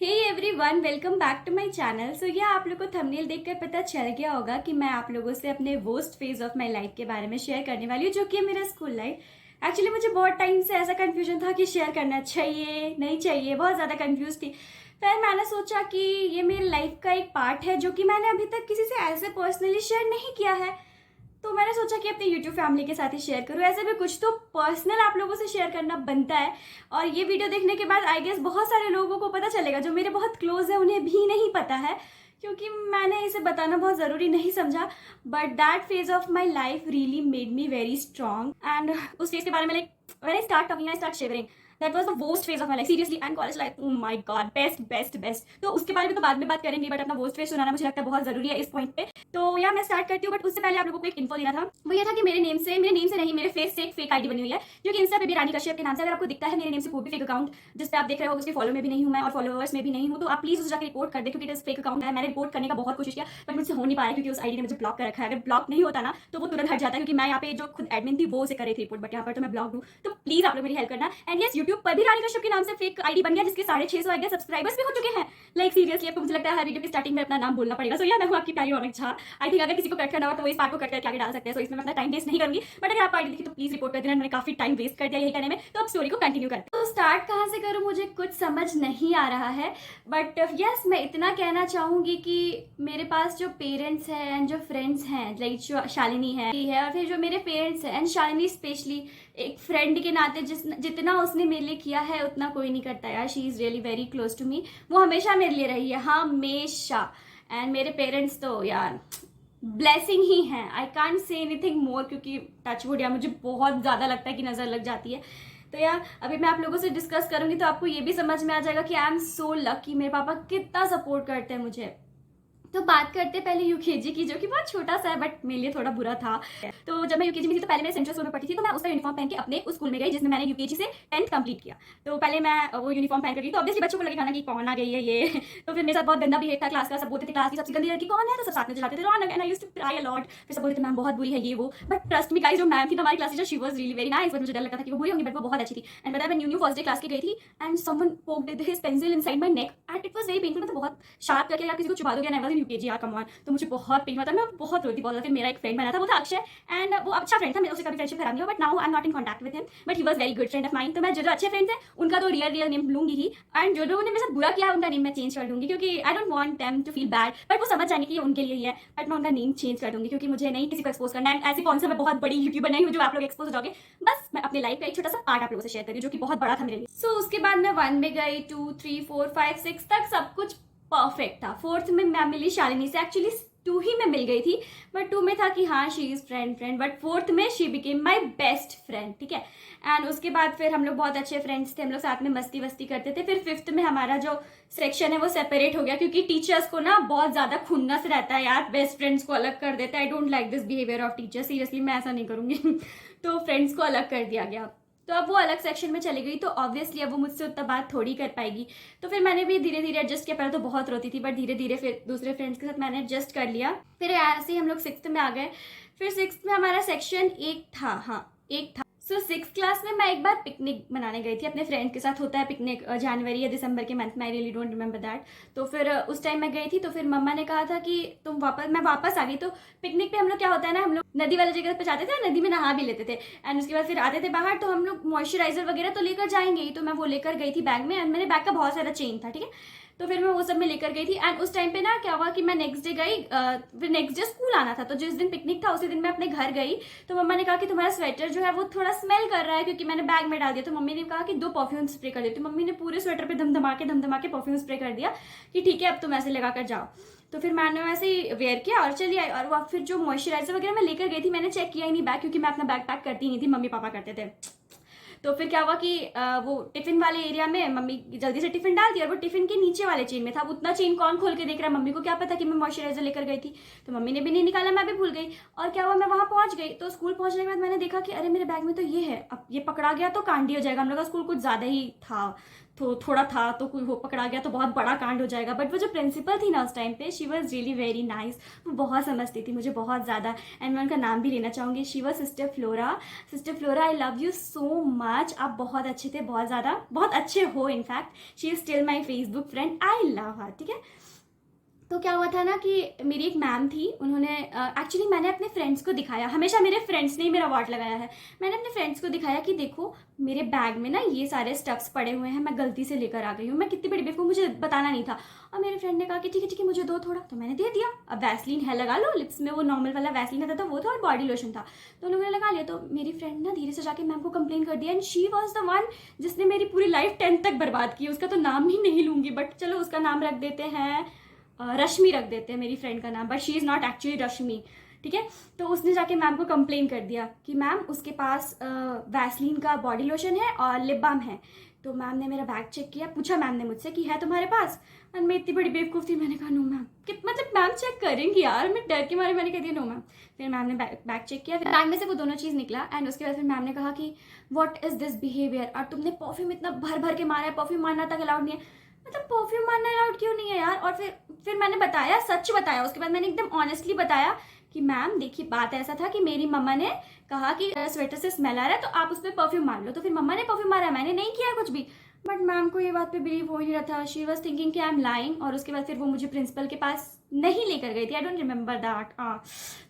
Hey everyone, welcome back to my channel. So यह आप लोगों को थंबनेल देखकर पता चल गया होगा कि मैं आप लोगों से अपने worst phase of my life के बारे में शेयर करने वाली हूँ, जो कि है मेरा स्कूल लाइफ। एक्चुअली मुझे बहुत टाइम से ऐसा कंफ्यूजन था कि शेयर करना चाहिए नहीं चाहिए, बहुत ज़्यादा कंफ्यूज थी। फिर मैंने सोचा कि ये मेरी लाइफ का एक पार्ट है जो कि मैंने अभी तक किसी से ऐसे पर्सनली शेयर नहीं किया है। तो मैंने सोचा कि अपने YouTube फैमिली के साथ ही शेयर करूँ। ऐसे भी कुछ तो पर्सनल आप लोगों से शेयर करना बनता है। और ये वीडियो देखने के बाद आई गेस बहुत सारे लोगों को पता चलेगा, जो मेरे बहुत क्लोज है उन्हें भी नहीं पता है, क्योंकि मैंने इसे बताना बहुत ज़रूरी नहीं समझा। But that phase of my life really made me very strong. And उस फेज के बारे में when I start talking I start shivering. That was the worst phase of my life seriously. And college life, oh my God, best best best. तो उसके बारे में तो बाद में बात करेंगे, बट अपना वर्स्ट फेज सुनाना मुझे लगता है बहुत जरूरी है इस पॉइंट पे। तो या मैं स्टार्ट करती हूँ, बट उससे पहले आप लोगों को एक इन्फो देना था। वो ये था कि मेरे नेम से नहीं, मेरे फेस से एक फेक आईडी बनी हुई है, जो कि इंस्टा पे भी रानी कश्यप के नाम से। अगर आपको दिखता है मेरे नेम से कोई भी फेक अकाउंट जिस पे आप देख रहे हो, उसके फॉलो में भी नहीं हूँ मैं और फॉलोअर्स में भी नहीं हूँ, तो आप प्लीज उसे जाकर रिपोर्ट कर दे, क्योंकि इट फेक अकाउंट है। मैंने रिपोर्ट करने का बहुत कोशिश किया, बट मुझसे हो नहीं पाया, क्योंकि उस आईडी ने मुझे ब्लॉक कर रखा है। अगर ब्लॉक नहीं होता ना तो वो तुरंत हट जाता है, क्योंकि मैं यहाँ पे जो खुद एडमिन थी वो उसे करे थी रिपोर्ट, बट यहाँ पर तो मैं ब्लॉक हूँ। तो प्लीज आप लोग मेरी हेल्प करना। एंड यस, यूट्यूब पर भी रानी कश्यप के नाम से फेक आईडी बन गया, जिसके 650 आइडिया सब्सक्राइबर्स भी हो चुके हैं। लाइक सीरियसली, आपको मुझे लगता है हर वीडियो की स्टार्टिंग में अपना नाम बोलना पड़ेगा। सो या मैं हूँ आपकी प्यारी रौनक झा। आई थिंक अगर किसी को कट करना हो तो वो इस पार्ट को कट करके आगे डाल सकते हैं। सो इसमें मैं अपना टाइम वेस्ट नहीं करूंगी, बट अगर आप आईडी देखी तो प्लीज रिपोर्ट कर देना। मैंने काफी टाइम वेस्ट कर दिया यही कहने में, तो अब स्टोरी को कंटिन्यू करते हैं। तो स्टार्ट कहाँ से करूँ मुझे कुछ समझ नहीं आ रहा है, बट यस मैं इतना कहना चाहूंगी कि मेरे पास जो पेरेंट्स हैं एंड जो फ्रेंड्स हैं, लाइक जो शालिनी है और फिर जो मेरे पेरेंट्स हैं एंड शालिनी स्पेशली, एक फ्रेंड के नाते जितना उसने मेरे लिए किया है उतना कोई नहीं करता यार। She is really very close to me. वो हमेशा मेरे लिए रही है, हमेशा। एंड मेरे पेरेंट्स तो यार ब्लेसिंग ही हैं। I can't say anything more, क्योंकि टच वुड या मुझे बहुत ज़्यादा लगता है कि नज़र लग जाती है। तो यार अभी मैं आप लोगों से डिस्कस करूंगी तो आपको ये भी समझ में आ जाएगा कि आई एम सो लकी, मेरे पापा कितना सपोर्ट करते हैं मुझे। तो बात करते पहले यूकेजी की, जो कि बहुत छोटा सा है बट मेरे लिए थोड़ा बुरा था। तो जब मैं यूकेजी में थी तो पहले मैं सेंट्रल स्कूल में पढ़ती थी, तो मैं उसका यूनिफॉर्म पहन के अपने उस स्कूल में गई जिसमें मैंने यूकेजी से 10th कंप्लीट किया। तो पहले मैं वो यूनिफॉर्म पहन कर गई, तो ऑब्वियसली बच्चों को लगेगा ना कि कौन आ गई है ये। तो फिर मेरे साथ बहुत गंदा बिहेव था क्लास का। सब बोलते थे क्लास की सबसे गंदी लड़की कौन है, तो सब साथ में चलाते थे Raunak. And I used to cry a lot. फिर सब बोलते थे मैम बहुत बुरी है ये वो, बट ट्रस्ट मी गाइस, जो मैम थी हमारी class teacher, she was really very nice. But मुझे डर लगता था कि वो बुरी होंगी, बट वो बहुत अच्छी थी। एंड पता है मैं न्यू फर्स्ट डे क्लास की गई थी and someone poked his pencil inside my neck and it was very painful. मतलब बहुत शार्प करके यार किसी को चुभा दोगे, and I was in UKG यार, कम ऑन। तो मुझे बहुत पेन हुआ था, मैं बहुत रोती बहुत ज़्यादा। फिर मेरा एक फ्रेंड बना था, वो था अक्षय, एंड वो अच्छा फ्रेंड था, मैंने उससे कभी फ्रेंडशिप खराब नहीं हुआ, but now I am not in contact with him, but he was very good friend of mine. तो मैं जो अच्छे फ्रेंड्स हैं उनका तो रियल नेम लूंगी ही, एंड जो लोगों ने मेरे साथ बुरा किया उनका नेम मैं चेंज कर दूंगी, क्योंकि I don't want them to feel bad. But वो समझ जाने की ये उनके लिए ही है, बट मैं उनका नेम चेंज कर दूंगी, क्योंकि मुझे नहीं किसी को एक्सपोज करना है। ऐसी कौन सा मैं बहुत बड़ी यूट्यूबर नहीं हूँ जो आप लोग एक्सपोज हो जाओगे। बस मैं अपनी लाइफ का एक छोटा सा पार्ट आप लोगों से शेयर करी, जो कि बहुत बड़ा था मेरे लिए। सो उसके बाद मैं 1 में गई, 2 3 4 5 6 तक सब कुछ परफेक्ट था। 4th में मैं मिली शालिनी से, एक्चुअली 2 ही में मिल गई थी, बट 2 में था कि हाँ she is friend, but 4th में she became my best friend, ठीक है। एंड उसके बाद फिर हम लोग बहुत अच्छे फ्रेंड्स थे, हम लोग साथ में मस्ती वस्ती करते थे। फिर 5th में हमारा जो सेक्शन है वो सेपरेट हो गया, क्योंकि टीचर्स को ना बहुत ज्यादा खुन्नस रहता है यार, बेस्ट फ्रेंड्स को अलग कर देता है। I don't like this behaviour of teacher, seriously मैं ऐसा नहीं करूंगी। तो फ्रेंड्स को अलग कर दिया गया, तो अब वो अलग सेक्शन में चली गई, तो ऑब्वियसली अब वो मुझसे उतना बात थोड़ी कर पाएगी। तो फिर मैंने भी धीरे धीरे एडजस्ट किया। पहले तो बहुत रोती थी, बट धीरे धीरे फिर दूसरे फ्रेंड्स के साथ मैंने एडजस्ट कर लिया। फिर ऐसे ही हम लोग 6th में आ गए। फिर 6th में हमारा सेक्शन एक था, हाँ एक था। सो 6th क्लास में मैं एक बार पिकनिक मनाने गई थी अपने फ्रेंड के साथ। होता है पिकनिक जनवरी या दिसंबर के मंथ में, I really don't remember that. तो फिर उस टाइम मैं गई थी, तो फिर मम्मा ने कहा था कि मैं वापस आ गई। तो पिकनिक पे हम लोग क्या होता है ना, हम लोग नदी वाली जगह पे जाते थे, नदी में नहा भी लेते थे। एंड उसके बाद फिर आते थे बाहर, तो हम लोग मॉइस्चराइजर वगैरह तो लेकर जाएंगे ही, तो मैं वो लेकर गई थी बैग में। एंड मेरे बैग का बहुत सारा चेन था, ठीक है, तो फिर मैं वो सब में लेकर गई थी। एंड उस टाइम पे ना क्या हुआ कि मैं नेक्स्ट डे गई, फिर नेक्स्ट डे स्कूल आना था, तो जिस दिन पिकनिक था उसी दिन मैं अपने घर गई। तो मम्मा ने कहा कि तुम्हारा स्वेटर जो है वो थोड़ा स्मेल कर रहा है, क्योंकि मैंने बैग में डाल दिया। तो मम्मी ने कहा कि 2 परफ्यूम स्प्रे कर देती। तो मम्मी ने पूरे स्वेटर पे धमधमा के परफ्यूम स्प्रे कर दिया कि ठीक है अब तुम ऐसे लगा कर जाओ। तो फिर मैंने वैसे ही वेयर किया और चली आई। और वो फिर जो मॉइस्चराइजर वगैरह मैं लेकर गई थी, मैंने चेक किया ही नहीं बैग, क्योंकि मैं अपना बैग पैक करती नहीं थी, मम्मी पापा करते थे। तो फिर क्या हुआ कि वो टिफिन वाले एरिया में मम्मी जल्दी से टिफिन डाल दिया, और वो टिफिन के नीचे वाले चेन में था। उतना चेन कौन खोल के देख रहा है, मम्मी को क्या पता कि मैं मॉइस्चराइजर लेकर गई थी। तो मम्मी ने भी नहीं निकाला, मैं भी भूल गई। और क्या हुआ, मैं वहां पहुंच गई। तो स्कूल पहुंचने के बाद मैंने देखा कि अरे मेरे बैग में तो ये है, अब ये पकड़ा गया तो कांडी हो जाएगा। हम लोग का स्कूल कुछ ज्यादा ही था, थोड़ा था तो कोई हो पकड़ा गया तो बहुत बड़ा कांड हो जाएगा। बट वो जो प्रिंसिपल थी ना उस टाइम पे, she was really very nice. वो बहुत समझती थी मुझे बहुत ज़्यादा, एंड मैं उनका नाम भी लेना चाहूँगी। She was sister flora. Sister flora, I love you so much. आप बहुत अच्छे थे, बहुत ज़्यादा, बहुत अच्छे हो in fact. She is still my Facebook friend, I love हर। ठीक है, तो क्या हुआ था ना कि मेरी एक मैम थी, उन्होंने एक्चुअली मैंने अपने फ्रेंड्स को दिखाया, हमेशा मेरे फ्रेंड्स ने ही मेरा अवार्ड लगाया है। मैंने अपने फ्रेंड्स को दिखाया कि देखो मेरे बैग में ना ये सारे स्टफ्स पड़े हुए हैं, मैं गलती से लेकर आ गई हूँ, मैं कितनी बड़ी बेवकूफ़, मुझे बताना नहीं था। और मेरे फ्रेंड ने कहा कि ठीक है मुझे दो थोड़ा, तो मैंने दे दिया। अब वैसलीन है, लगा लो लिप्स में, वो नॉर्मल वाला वैसलीन आता था वो था, और बॉडी लोशन था, तो उन लोगों ने लगा लिया। तो मेरी फ्रेंड ना धीरे से जाके मैम को कंप्लेन कर दिया, and she was the one जिसने मेरी पूरी लाइफ 10th तक बर्बाद की। उसका तो नाम ही नहीं लूंगी, बट चलो उसका नाम रख देते हैं, रश्मि रख देते हैं मेरी फ्रेंड का नाम, but she is not actually Rashmi. ठीक है, तो उसने जाके मैम को कंप्लेन कर दिया कि मैम उसके पास वैसलीन का बॉडी लोशन है और लिप बाम है। तो मैम ने मेरा बैग चेक किया, पूछा मैम ने मुझसे कि है तुम्हारे पास, एंड मैं इतनी बड़ी बेवकूफ़ थी, मैंने कहा नो मैम। मतलब मैम चेक करेंगी यार, मैं डर के मारे मैंने कह दिया नो मैम। फिर मैम ने बैग चेक किया, फिर बैग में से वो दोनों चीज़ निकला, एंड उसके बाद फिर मैम ने कहा कि व्हाट इज़ दिस बिहेवियर, और तुमने परफ्यूम इतना भर भर के मारा है, परफ्यूम मारना तक अलाउड नहीं है। मतलब परफ्यूम मारना अलाउड क्यों नहीं है यार। और फिर मैंने बताया, सच बताया, उसके बाद मैंने एकदम ऑनेस्टली बताया कि मैम देखिए बात ऐसा था कि मेरी मम्मा ने कहा कि स्वेटर से स्मेल आ रहा है तो आप उस पर परफ्यूम मार लो, तो फिर मम्मा ने परफ्यूम मारा, मैंने नहीं किया कुछ भी। बट मैम को ये बात पे बिलीव हो ही नहीं रहा था, शी वॉज थिंकिंग कि आई एम लाइंग। और उसके बाद फिर वो मुझे प्रिंसिपल के पास नहीं लेकर गई थी, I don't remember that.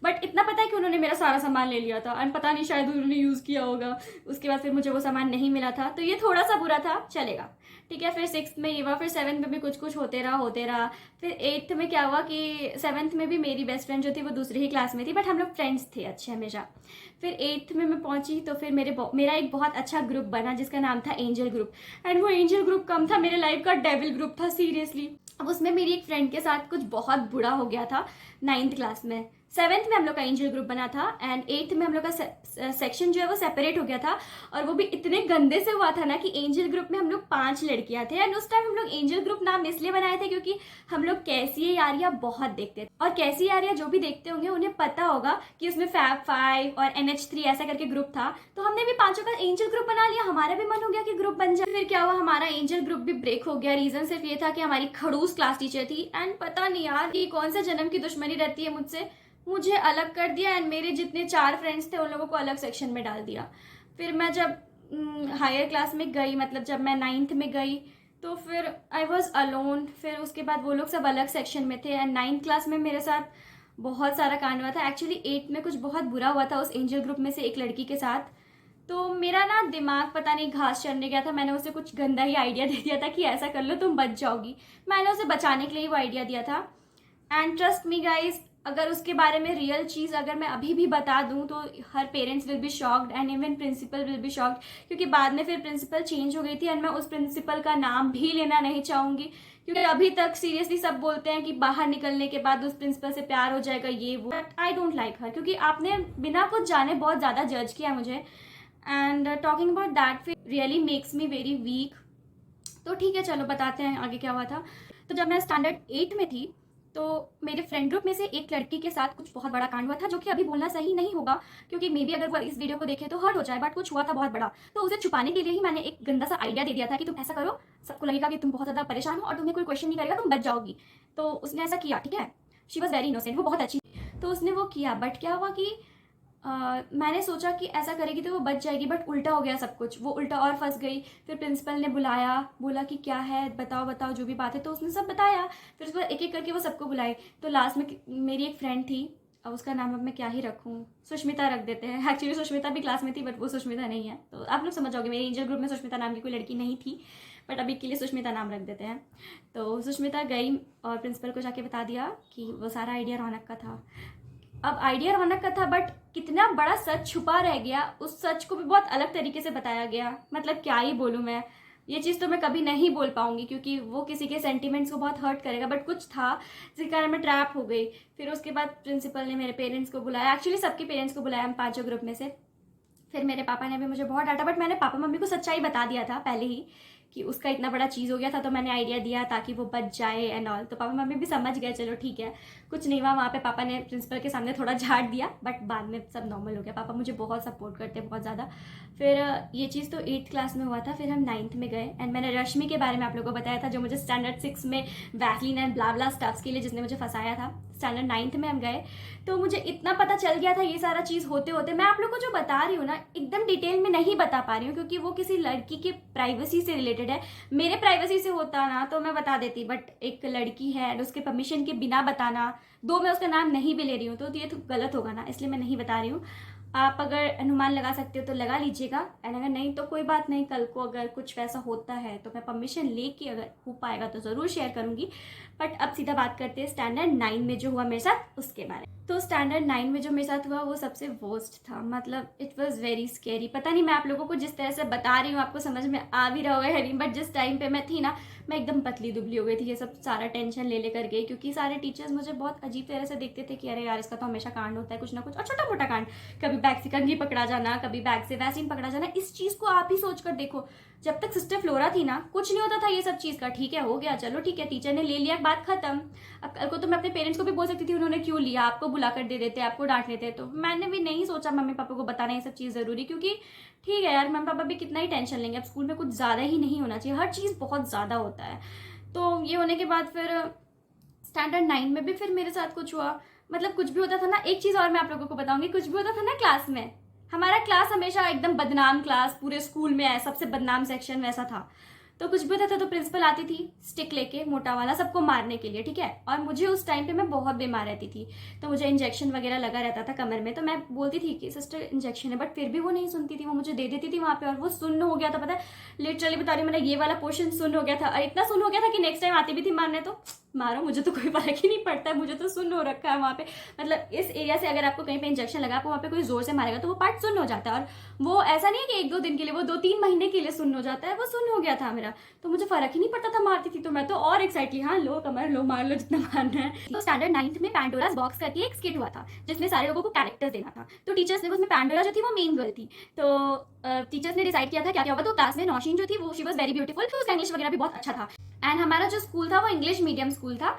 But इतना पता है कि उन्होंने मेरा सारा सामान ले लिया था, एंड पता नहीं शायद उन्होंने यूज़ किया होगा। उसके बाद फिर मुझे वो सामान नहीं मिला था, तो ये थोड़ा सा बुरा था, चलेगा। ठीक है, फिर 6th में ये हुआ, फिर 7th में भी कुछ होते रहा। फिर 8th में क्या हुआ कि 7th में भी मेरी बेस्ट फ्रेंड जो थी वो दूसरी ही क्लास में थी, बट हम लोग फ्रेंड्स थे अच्छे हमेशा। फिर 8th में मैं पहुंची तो फिर मेरा एक बहुत अच्छा ग्रुप बना जिसका नाम था एंजल ग्रुप, एंड वो एंजल ग्रुप कम था, मेरे लाइफ का डेविल ग्रुप था सीरियसली। अब उसमें मेरी एक फ्रेंड के साथ कुछ बहुत बुरा हो गया था 9th क्लास में। 7th में हम लोग का एंजल ग्रुप बना था, एंड 8th में हम लोग का सेक्शन जो है वो सेपरेट हो गया था। और वो भी इतने गंदे से हुआ था ना कि एंजल ग्रुप में हम लोग 5 लड़कियां थे, एंड उस टाइम हम लोग एंजल ग्रुप नाम इसलिए बनाए थे क्योंकि हम लोग कैसी यारियां बहुत देखते थे, और कैसी यारियां जो भी देखते होंगे उन्हें पता होगा कि उसमें फैब 5 और NH3 ऐसा करके ग्रुप था। तो हमने भी 5 का एंजल ग्रुप बना लिया, हमारा भी मन हो गया कि ग्रुप बन जाए। फिर क्या हुआ, हमारा एंजल ग्रुप भी ब्रेक हो गया। रीजन सिर्फ ये था कि हमारी खड़ूस क्लास टीचर थी, एंड पता नहीं यार कि कौन से जन्म की दुश्मनी रहती है मुझसे, मुझे अलग कर दिया, एंड मेरे जितने 4 फ्रेंड्स थे उन लोगों को अलग सेक्शन में डाल दिया। फिर मैं जब हायर क्लास में गई, मतलब जब मैं 9th में गई, तो फिर आई वॉज अलोन। फिर उसके बाद वो लोग सब अलग सेक्शन में थे, एंड 9th क्लास में मेरे साथ बहुत सारा कांड हुआ था। एक्चुअली 8th में कुछ बहुत बुरा हुआ था उस एंजल ग्रुप में से एक लड़की के साथ। तो मेरा ना दिमाग पता नहीं घास चढ़ने गया था, मैंने उसे कुछ गंदा ही आइडिया दे दिया था कि ऐसा कर लो तुम बच जाओगी। मैंने उसे बचाने के लिए ही वो आइडिया दिया था, एंड ट्रस्ट मी गाइज, अगर उसके बारे में रियल चीज़ अगर मैं अभी भी बता दूं तो her parents will be shocked, and even principal will be shocked, क्योंकि बाद में फिर प्रिंसिपल चेंज हो गई थी, एंड मैं उस प्रिंसिपल का नाम भी लेना नहीं चाहूँगी, क्योंकि अभी तक सीरियसली सब बोलते हैं कि बाहर निकलने के बाद उस प्रिंसिपल से प्यार हो जाएगा, ये वो। बट आई डोंट लाइक हर, क्योंकि आपने बिना कुछ जाने बहुत ज़्यादा जज किया मुझे, and talking about that really makes me very weak. तो ठीक है, चलो बताते हैं आगे क्या हुआ था। तो जब मैं स्टैंडर्ड 8 में थी तो मेरे फ्रेंड ग्रुप में से एक लड़की के साथ कुछ बहुत बड़ा कांड हुआ था, जो कि अभी बोलना सही नहीं होगा क्योंकि मे बी अगर वो इस वीडियो को देखे तो हर्ट हो जाए, बट कुछ हुआ था बहुत बड़ा। तो उसे छुपाने के लिए ही मैंने एक गंदा सा आइडिया दे दिया था कि तुम ऐसा करो, सबको लगेगा कि तुम बहुत ज़्यादा परेशान हो और तुम्हें कोई क्वेश्चन नहीं करेगा, तुम बच जाओगी। तो उसने ऐसा किया, ठीक है, शी वॉज वेरी इनोसेंट, वो बहुत अच्छी थी। तो उसने वो किया, बट क्या हुआ कि मैंने सोचा कि ऐसा करेगी तो वो बच जाएगी, बट उल्टा हो गया सब कुछ, वो उल्टा और फंस गई। फिर प्रिंसिपल ने बुलाया, बोला कि क्या है, बताओ बताओ जो भी बात है, तो उसने सब बताया। फिर उसके बाद एक एक करके वो सबको बुलाई। तो लास्ट में मेरी एक फ्रेंड थी, अब उसका नाम अब मैं क्या ही रखूँ, सुष्मिता रख देते हैं। एक्चुअली सुष्मिता भी क्लास में थी, बट वो सुष्मिता नहीं है, तो आप लोग समझ जाओगे, मेरे एंजल ग्रुप में सुष्मिता नाम की कोई लड़की नहीं थी, बट अभी के लिए सुष्मिता नाम रख देते हैं। तो सुष्मिता गई और प्रिंसिपल को जाके बता दिया कि वो सारा आइडिया रौनक का था। अब आइडिया रौनक का था, बट कितना बड़ा सच छुपा रह गया, उस सच को भी बहुत अलग तरीके से बताया गया। मतलब क्या ही बोलूँ मैं, ये चीज़ तो मैं कभी नहीं बोल पाऊंगी क्योंकि वो किसी के सेंटिमेंट्स को बहुत हर्ट करेगा, बट कुछ था जिसके कारण मैं ट्रैप हो गई। फिर उसके बाद प्रिंसिपल ने मेरे पेरेंट्स को बुलाया, एक्चुअली सबके पेरेंट्स को बुलाया, हम 5 ग्रुप में से। फिर मेरे पापा ने भी मुझे बहुत डांटा, बट मैंने पापा मम्मी को सच्चाई बता दिया था पहले ही कि उसका इतना बड़ा चीज़ हो गया था, तो मैंने आइडिया दिया ताकि वो बच जाए एंड ऑल। तो पापा मम्मी भी समझ गए, चलो ठीक है कुछ नहीं हुआ। वहाँ पे पापा ने प्रिंसिपल के सामने थोड़ा झाड़ दिया, बट बाद में सब नॉर्मल हो गया। पापा मुझे बहुत सपोर्ट करते हैं, बहुत ज़्यादा। फिर ये चीज़ तो 8th क्लास में हुआ था। फिर हम 9th में गए एंड मैंने रश्मि के बारे में आप लोगों को बताया था, जो मुझे स्टैंडर्ड 6 में वैसलीन एंड ब्ला स्टफ्स के लिए जिसने मुझे फंसाया था। स्टैंडर्ड 9th में हम गए तो मुझे इतना पता चल गया था ये सारा चीज़ होते होते। मैं आप लोग को जो बता रही हूँ ना, एकदम डिटेल में नहीं बता पा रही हूँ, क्योंकि वो किसी लड़की के प्राइवेसी से रिलेटेड है। मेरे प्राइवेसी से होता ना तो मैं बता देती, बट एक लड़की है और उसके परमिशन के बिना बताना, दो मैं उसका नाम नहीं भी ले रही हूँ तो ये तो गलत होगा ना, इसलिए मैं नहीं बता रही हूँ। आप अगर अनुमान लगा सकते हो तो लगा लीजिएगा, एंड अगर नहीं तो कोई बात नहीं, कल को अगर कुछ वैसा होता है तो मैं परमिशन लेके अगर हो पाएगा तो ज़रूर शेयर करूंगी। बट अब सीधा बात करते हैं स्टैंडर्ड 9 में जो हुआ मेरे साथ उसके बारे में। तो स्टैंडर्ड 9 में जो मेरे साथ हुआ वो सबसे वर्स्ट था, मतलब इट वॉज वेरी स्केरी। पता नहीं मैं आप लोगों को जिस तरह से बता रही हूँ आपको समझ में आ भी रहा होगा या नहीं, बट जिस टाइम पे मैं थी ना, मैं एकदम पतली दुबली हो गई थी। ये सब सारा टेंशन ले लेकर गई, क्योंकि सारे टीचर्स मुझे बहुत अजीब तरह से देखते थे कि अरे यार इसका तो हमेशा कांड होता है कुछ ना कुछ, और छोटा मोटा कांड, कभी बैग से कंघी पकड़ा जाना, कभी बैग से वैक्सीन पकड़ा जाना। इस चीज को आप ही सोच कर देखो, जब तक सिस्टर फ्लोरा थी ना कुछ नहीं होता था ये सब चीज का। ठीक है हो गया, चलो ठीक है टीचर ने ले लिया, बात खत्म। अब कल को तो मैं अपने पेरेंट्स को भी बोल सकती थी उन्होंने क्यों लिया, आपको बुला कर दे देते, आपको डांट लेते। तो मैंने भी नहीं सोचा मम्मी पापा को बताना ये सब चीज़ ज़रूरी, क्योंकि ठीक है यार मम्मी पापा भी कितना ही टेंशन लेंगे, अब स्कूल में कुछ ज़्यादा ही नहीं होना चाहिए, हर चीज़ बहुत ज़्यादा होता है। तो ये होने के बाद फिर स्टैंडर्ड 9 में भी फिर मेरे साथ कुछ हुआ। मतलब कुछ भी होता था ना, एक चीज़ और मैं आप लोगों को बताऊंगी, कुछ भी होता था ना क्लास में, हमारा क्लास हमेशा एकदम बदनाम क्लास, पूरे स्कूल में है सबसे बदनाम सेक्शन वैसा था। तो कुछ भी होता था तो प्रिंसिपल आती थी स्टिक लेके मोटा वाला सबको मारने के लिए, ठीक है। और मुझे उस टाइम पे मैं बहुत बीमार रहती थी, तो मुझे इंजेक्शन वगैरह लगा रहता था कमर में। तो मैं बोलती थी कि सिस्टर इंजेक्शन है, बट फिर भी वो नहीं सुनती थी, वो मुझे दे देती थी वहाँ पे। और वो सुन्न हो गया था, पता है लिटरली बता रही हूँ, मैंने ये वाला पोर्शन सुन्न हो गया था, और इतना सुन्न हो गया था कि नेक्स्ट टाइम आती भी थी मारने तो मारो, मुझे तो कोई फर्क ही नहीं पड़ता है, मुझे तो सुन्न हो रखा है वहाँ पे। मतलब इस एरिया से अगर आपको कहीं पे इंजेक्शन लगा, आपको वहाँ पे कोई जोर से मारेगा तो वो पार्ट सुन्न हो जाता है। और वो ऐसा नहीं है कि 1-2 दिन के लिए, वो 2-3 महीने के लिए सुन्न हो जाता है। वो सुन्न हो गया था मेरा, तो मुझे फर्क ही नहीं पड़ता था, मारती थी तो मैं तो और एक्साइटली हाँ लो कमर लो, मार लो जितना मारना है। तो स्टैंडर्ड 9th में पैंडोरास बॉक्स करके एक स्किट हुआ था जिसमें सारे लोगों को कैरेक्टर देना था। तो टीचर्स ने, उसमें पैंडोरा जो थी वो मेन गर्ल थी, तो टीचर्स ने डिसाइड किया था क्या क्या होगा। तो क्लास में नौशीन जो थी वो शी वॉज वेरी ब्यूटीफुल, तो उसका इंग्लिश वगैरह भी बहुत अच्छा था। एंड हमारा जो स्कूल था वो इंग्लिश मीडियम स्कूल था,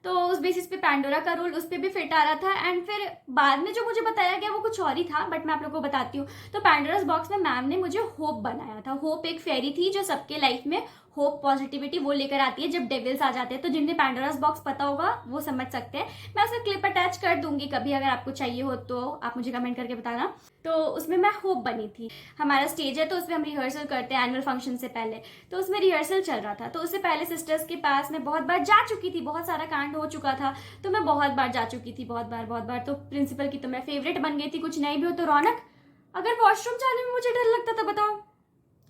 तो उस बेसिस पे पैंडोरा का रोल उस पर भी फिट आ रहा था। एंड फिर बाद में जो मुझे बताया गया वो कुछ और ही था, बट मैं आप लोगों को बताती हूँ। तो पैंडोरास बॉक्स में मैम ने मुझे होप बनाया था। होप एक फेरी थी जो सबके लाइफ में होप पॉजिटिविटी वो लेकर आती है जब डेविल्स आ जाते हैं। तो जिन्हें पैंडोरास बॉक्स पता होगा वो समझ सकते हैं, मैं उसका क्लिप अटैच कर दूंगी कभी, अगर आपको चाहिए हो तो आप मुझे कमेंट करके बताना। तो उसमें मैं होप बनी थी। हमारा स्टेज है तो उसमें हम रिहर्सल करते हैं एनुअल फंक्शन से पहले, तो उसमें रिहर्सल चल रहा था। तो उससे पहले सिस्टर्स के पास मैं बहुत बार जा चुकी थी, बहुत सारा कांड हो चुका था तो मैं बहुत बार जा चुकी थी, बहुत बार। तो प्रिंसिपल की तो मैं फेवरेट बन गई थी, कुछ नहीं भी हो तो रौनक। अगर वॉशरूम जाने में मुझे डर लगता था, बताओ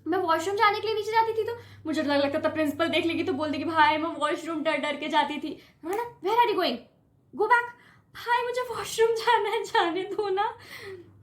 मैं वॉशरूम जाने के लिए नीचे जाती थी तो मुझे डर लगता था प्रिंसिपल देख लेगी तो बोल देगी भाई मैं वॉशरूम डर डर के जाती थी। Where are you going, go back, भाई मुझे वॉशरूम जाना है, जाने दो ना।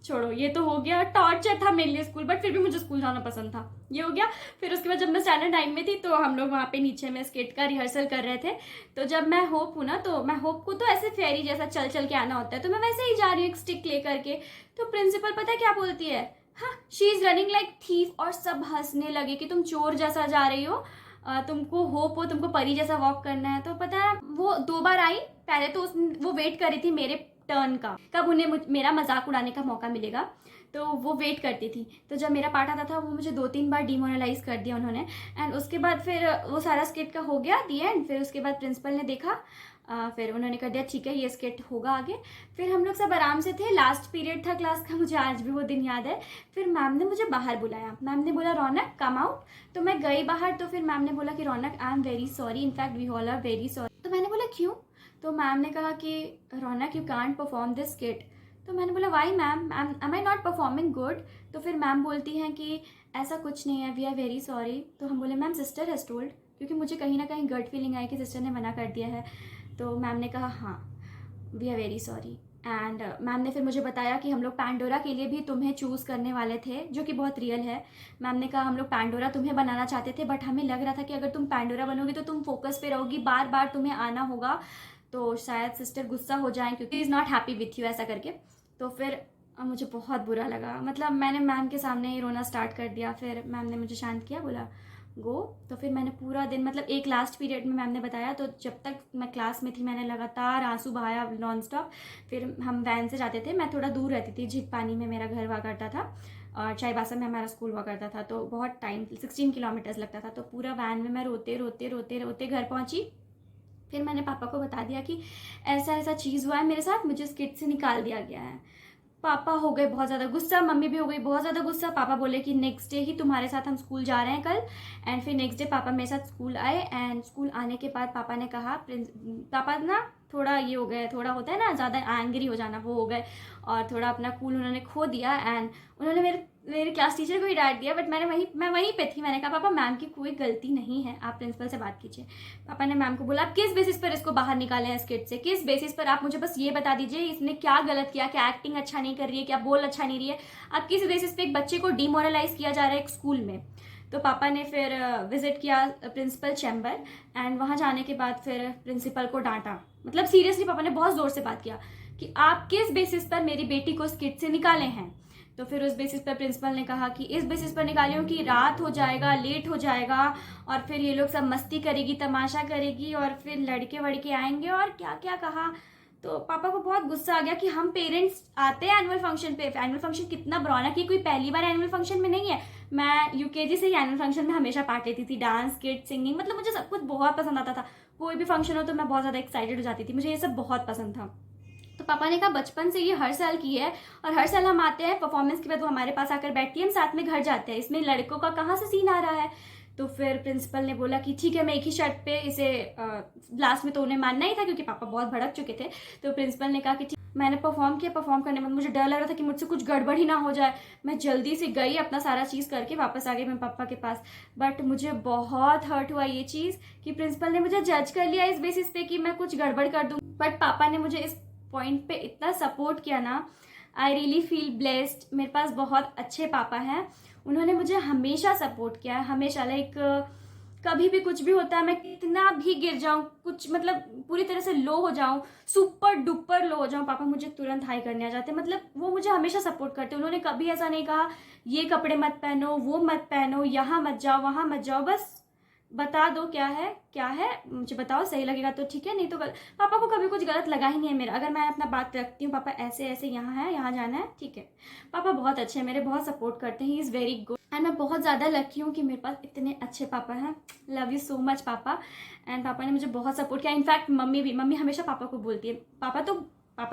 छोड़ो, ये तो हो गया, टॉर्चर था मेरे लिए स्कूल, बट फिर भी मुझे स्कूल जाना पसंद था, ये हो गया। फिर उसके बाद जब मैं स्टैंडर्ड 9 में थी तो हम लोग वहाँ पे नीचे में स्केट का रिहर्सल कर रहे थे। तो जब मैं होप हूँ ना, तो मैं होप को तो ऐसे फेरी जैसा चल चल के आना होता है, तो मैं वैसे ही जा रही हूँ एक स्टिक ले करके। तो प्रिंसिपल पता है क्या बोलती है, हाँ she is running like thief, और सब हंसने लगे कि तुम चोर जैसा जा रही हो, तुमको होप हो, तुमको परी जैसा वॉक करना है। तो पता है वो 2 बार आई, पहले तो वो वेट कर रही थी मेरे टर्न का, कब उन्हें मेरा मजाक उड़ाने का मौका मिलेगा, तो वो वेट करती थी। तो जब मेरा पार्ट आता था वो मुझे 2-3 बार डिमोरलाइज कर दिया उन्होंने। एंड उसके बाद फिर वो सारा स्किट का हो गया दी एंड। फिर उसके बाद प्रिंसिपल ने देखा, फिर उन्होंने कर दिया ठीक है ये स्किट होगा आगे। फिर हम लोग सब आराम से थे, लास्ट पीरियड था क्लास का, मुझे आज भी वो दिन याद है। फिर मैम ने मुझे बाहर बुलाया, मैम ने बोला रौनक कम आउट। तो मैं गई बाहर, तो फिर मैम ने बोला कि Raunak I am very sorry, in fact we all are very sorry. तो मैंने बोला क्यों? तो मैम ने कहा कि Raunak you can't perform this skit. तो मैंने बोला why ma'am, am I not performing good? तो फिर मैम बोलती हैं कि ऐसा कुछ नहीं है, वी आर वेरी सॉरी। तो हम बोले मैम सिस्टर हैज टोल्ड, क्योंकि मुझे कहीं ना कहीं गट फीलिंग आई कि सिस्टर ने मना कर दिया है। तो मैम ने कहा हाँ we are very sorry. And ma'am ने फिर मुझे बताया कि हम लोग पैंडोरा के लिए भी तुम्हें चूज़ करने वाले थे, जो कि बहुत रियल है। मैम ने कहा हम लोग पैंडोरा तुम्हें बनाना चाहते थे, बट हमें लग रहा था कि अगर तुम पैंडोरा बनोगी तो तुम फोकस पे रहोगी, बार बार तुम्हें आना होगा, तो शायद सिस्टर गुस्सा हो जाए क्योंकि is not happy with you, ऐसा करके। तो फिर मुझे बहुत बुरा लगा, मतलब मैंने मैम के सामने ही रोना स्टार्ट कर दिया। फिर मैम ने मुझे शांत किया, बोला गो। तो फिर मैंने पूरा दिन, मतलब एक लास्ट पीरियड में मैम ने बताया, तो जब तक मैं क्लास में थी मैंने लगातार आंसू बहाया नॉन स्टॉप। फिर हम वैन से जाते थे, मैं थोड़ा दूर रहती थी, झिटपानी में मेरा घर हुआ करता था और चाईबासा में हमारा स्कूल हुआ करता था, तो बहुत टाइम 16 किलोमीटर्स लगता था। तो पूरा वैन में मैं रोते रोते रोते रोते घर पहुंची। फिर मैंने पापा को बता दिया कि ऐसा ऐसा चीज़ हुआ है मेरे साथ, मुझे इस किट से निकाल दिया गया है। पापा हो गए बहुत ज़्यादा गुस्सा, मम्मी भी हो गई बहुत ज़्यादा गुस्सा। पापा बोले कि नेक्स्ट डे ही तुम्हारे साथ हम स्कूल जा रहे हैं कल। एंड फिर नेक्स्ट डे पापा मेरे साथ स्कूल आए। एंड स्कूल आने के बाद पापा ने कहा, पापा ना थोड़ा ये हो गए, थोड़ा होता है ना ज़्यादा एंग्री हो जाना, वो हो गए और थोड़ा अपना कूल उन्होंने खो दिया। एंड उन्होंने मेरे क्लास टीचर को ही डांट दिया, बट मैं वहीं पे थी। मैंने कहा पापा मैम की कोई गलती नहीं है, आप प्रिंसिपल से बात कीजिए। पापा ने मैम को बोला, आप किस बेसिस पर इसको बाहर निकाले हैं इस किट से, किस बेसिस पर, आप मुझे बस ये बता दीजिए इसने क्या गलत किया, क्या एक्टिंग अच्छा नहीं कर रही है, क्या बोल अच्छा नहीं रही है, आप किस बेसिस पे एक बच्चे को डिमोरलाइज किया जा रहा है एक स्कूल में। तो पापा ने फिर विजिट किया प्रिंसिपल चैम्बर। एंड वहाँ जाने के बाद फिर प्रिंसिपल को डांटा, मतलब सीरियसली पापा ने बहुत ज़ोर से बात किया कि आप किस बेसिस पर मेरी बेटी को इस किट से निकाले हैं। तो फिर उस बेसिस पर प्रिंसिपल ने कहा कि इस बेसिस पर निकाली हूँ कि रात हो जाएगा, लेट हो जाएगा और फिर ये लोग सब मस्ती करेगी, तमाशा करेगी और फिर लड़के वड़के आएंगे और क्या क्या कहा। तो पापा को बहुत गुस्सा आ गया कि हम पेरेंट्स आते हैं एनुअल फंक्शन पे, एनुअल फंक्शन कितना बुरा कि कोई पहली बार एनुअल फंक्शन में नहीं है। मैं यूकेजी से ही एनुअल फंक्शन में हमेशा पार्ट लेती थी, डांस, किड, सिंगिंग, मतलब मुझे सब कुछ बहुत पसंद आता था। कोई भी फंक्शन हो तो मैं बहुत ज़्यादा एक्साइटेड हो जाती थी, मुझे ये सब बहुत पसंद था। तो पापा ने कहा बचपन से ये हर साल की है और हर साल हम आते हैं, परफॉर्मेंस के बाद वो हमारे पास आकर बैठती है, हम साथ में घर जाते हैं, इसमें लड़कों का कहाँ से सीन आ रहा है। तो फिर प्रिंसिपल ने बोला कि ठीक है, मैं एक ही शर्त पे इसे, लास्ट में तो उन्हें मानना ही था क्योंकि पापा बहुत भड़क चुके थे। तो प्रिंसिपल ने कहा कि ठीक, मैंने परफॉर्म किया। परफॉर्म करने में मुझे डर लग रहा था कि मुझसे कुछ गड़बड़ ही ना हो जाए। मैं जल्दी से गई, अपना सारा चीज़ करके वापस आ गई मैं पापा के पास। बट मुझे बहुत हर्ट हुआ ये चीज़ कि प्रिंसिपल ने मुझे जज कर लिया इस बेसिस पे कि मैं कुछ गड़बड़ कर दूँ। बट पापा ने मुझे इस पॉइंट पे इतना सपोर्ट किया ना, आई रियली फील ब्लेस्ड। मेरे पास बहुत अच्छे पापा हैं, उन्होंने मुझे हमेशा सपोर्ट किया है, हमेशा। लाइक कभी भी कुछ भी होता है, मैं कितना भी गिर जाऊं, कुछ मतलब पूरी तरह से लो हो जाऊं, सुपर डुपर लो हो जाऊं, पापा मुझे तुरंत हाई करने आ जाते। मतलब वो मुझे हमेशा सपोर्ट करते। उन्होंने कभी ऐसा नहीं कहा ये कपड़े मत पहनो, वो मत पहनो, यहाँ मत जाओ, वहाँ मत जाओ, बस बता दो क्या है मुझे बताओ, सही लगेगा तो ठीक है, नहीं तो गलत। पापा को कभी कुछ गलत लगा ही नहीं है मेरा। अगर मैं अपना बात रखती हूँ, पापा ऐसे ऐसे यहाँ है, यहाँ जाना है, ठीक है। पापा बहुत अच्छे हैं मेरे, बहुत सपोर्ट करते हैं, he is very good. And मैं बहुत ज़्यादा लकी हूँ कि मेरे पास इतने अच्छे पापा हैं। लव यू सो मच पापा। एंड पापा ने मुझे बहुत सपोर्ट किया। इनफैक्ट मम्मी हमेशा पापा को बोलती है, पापा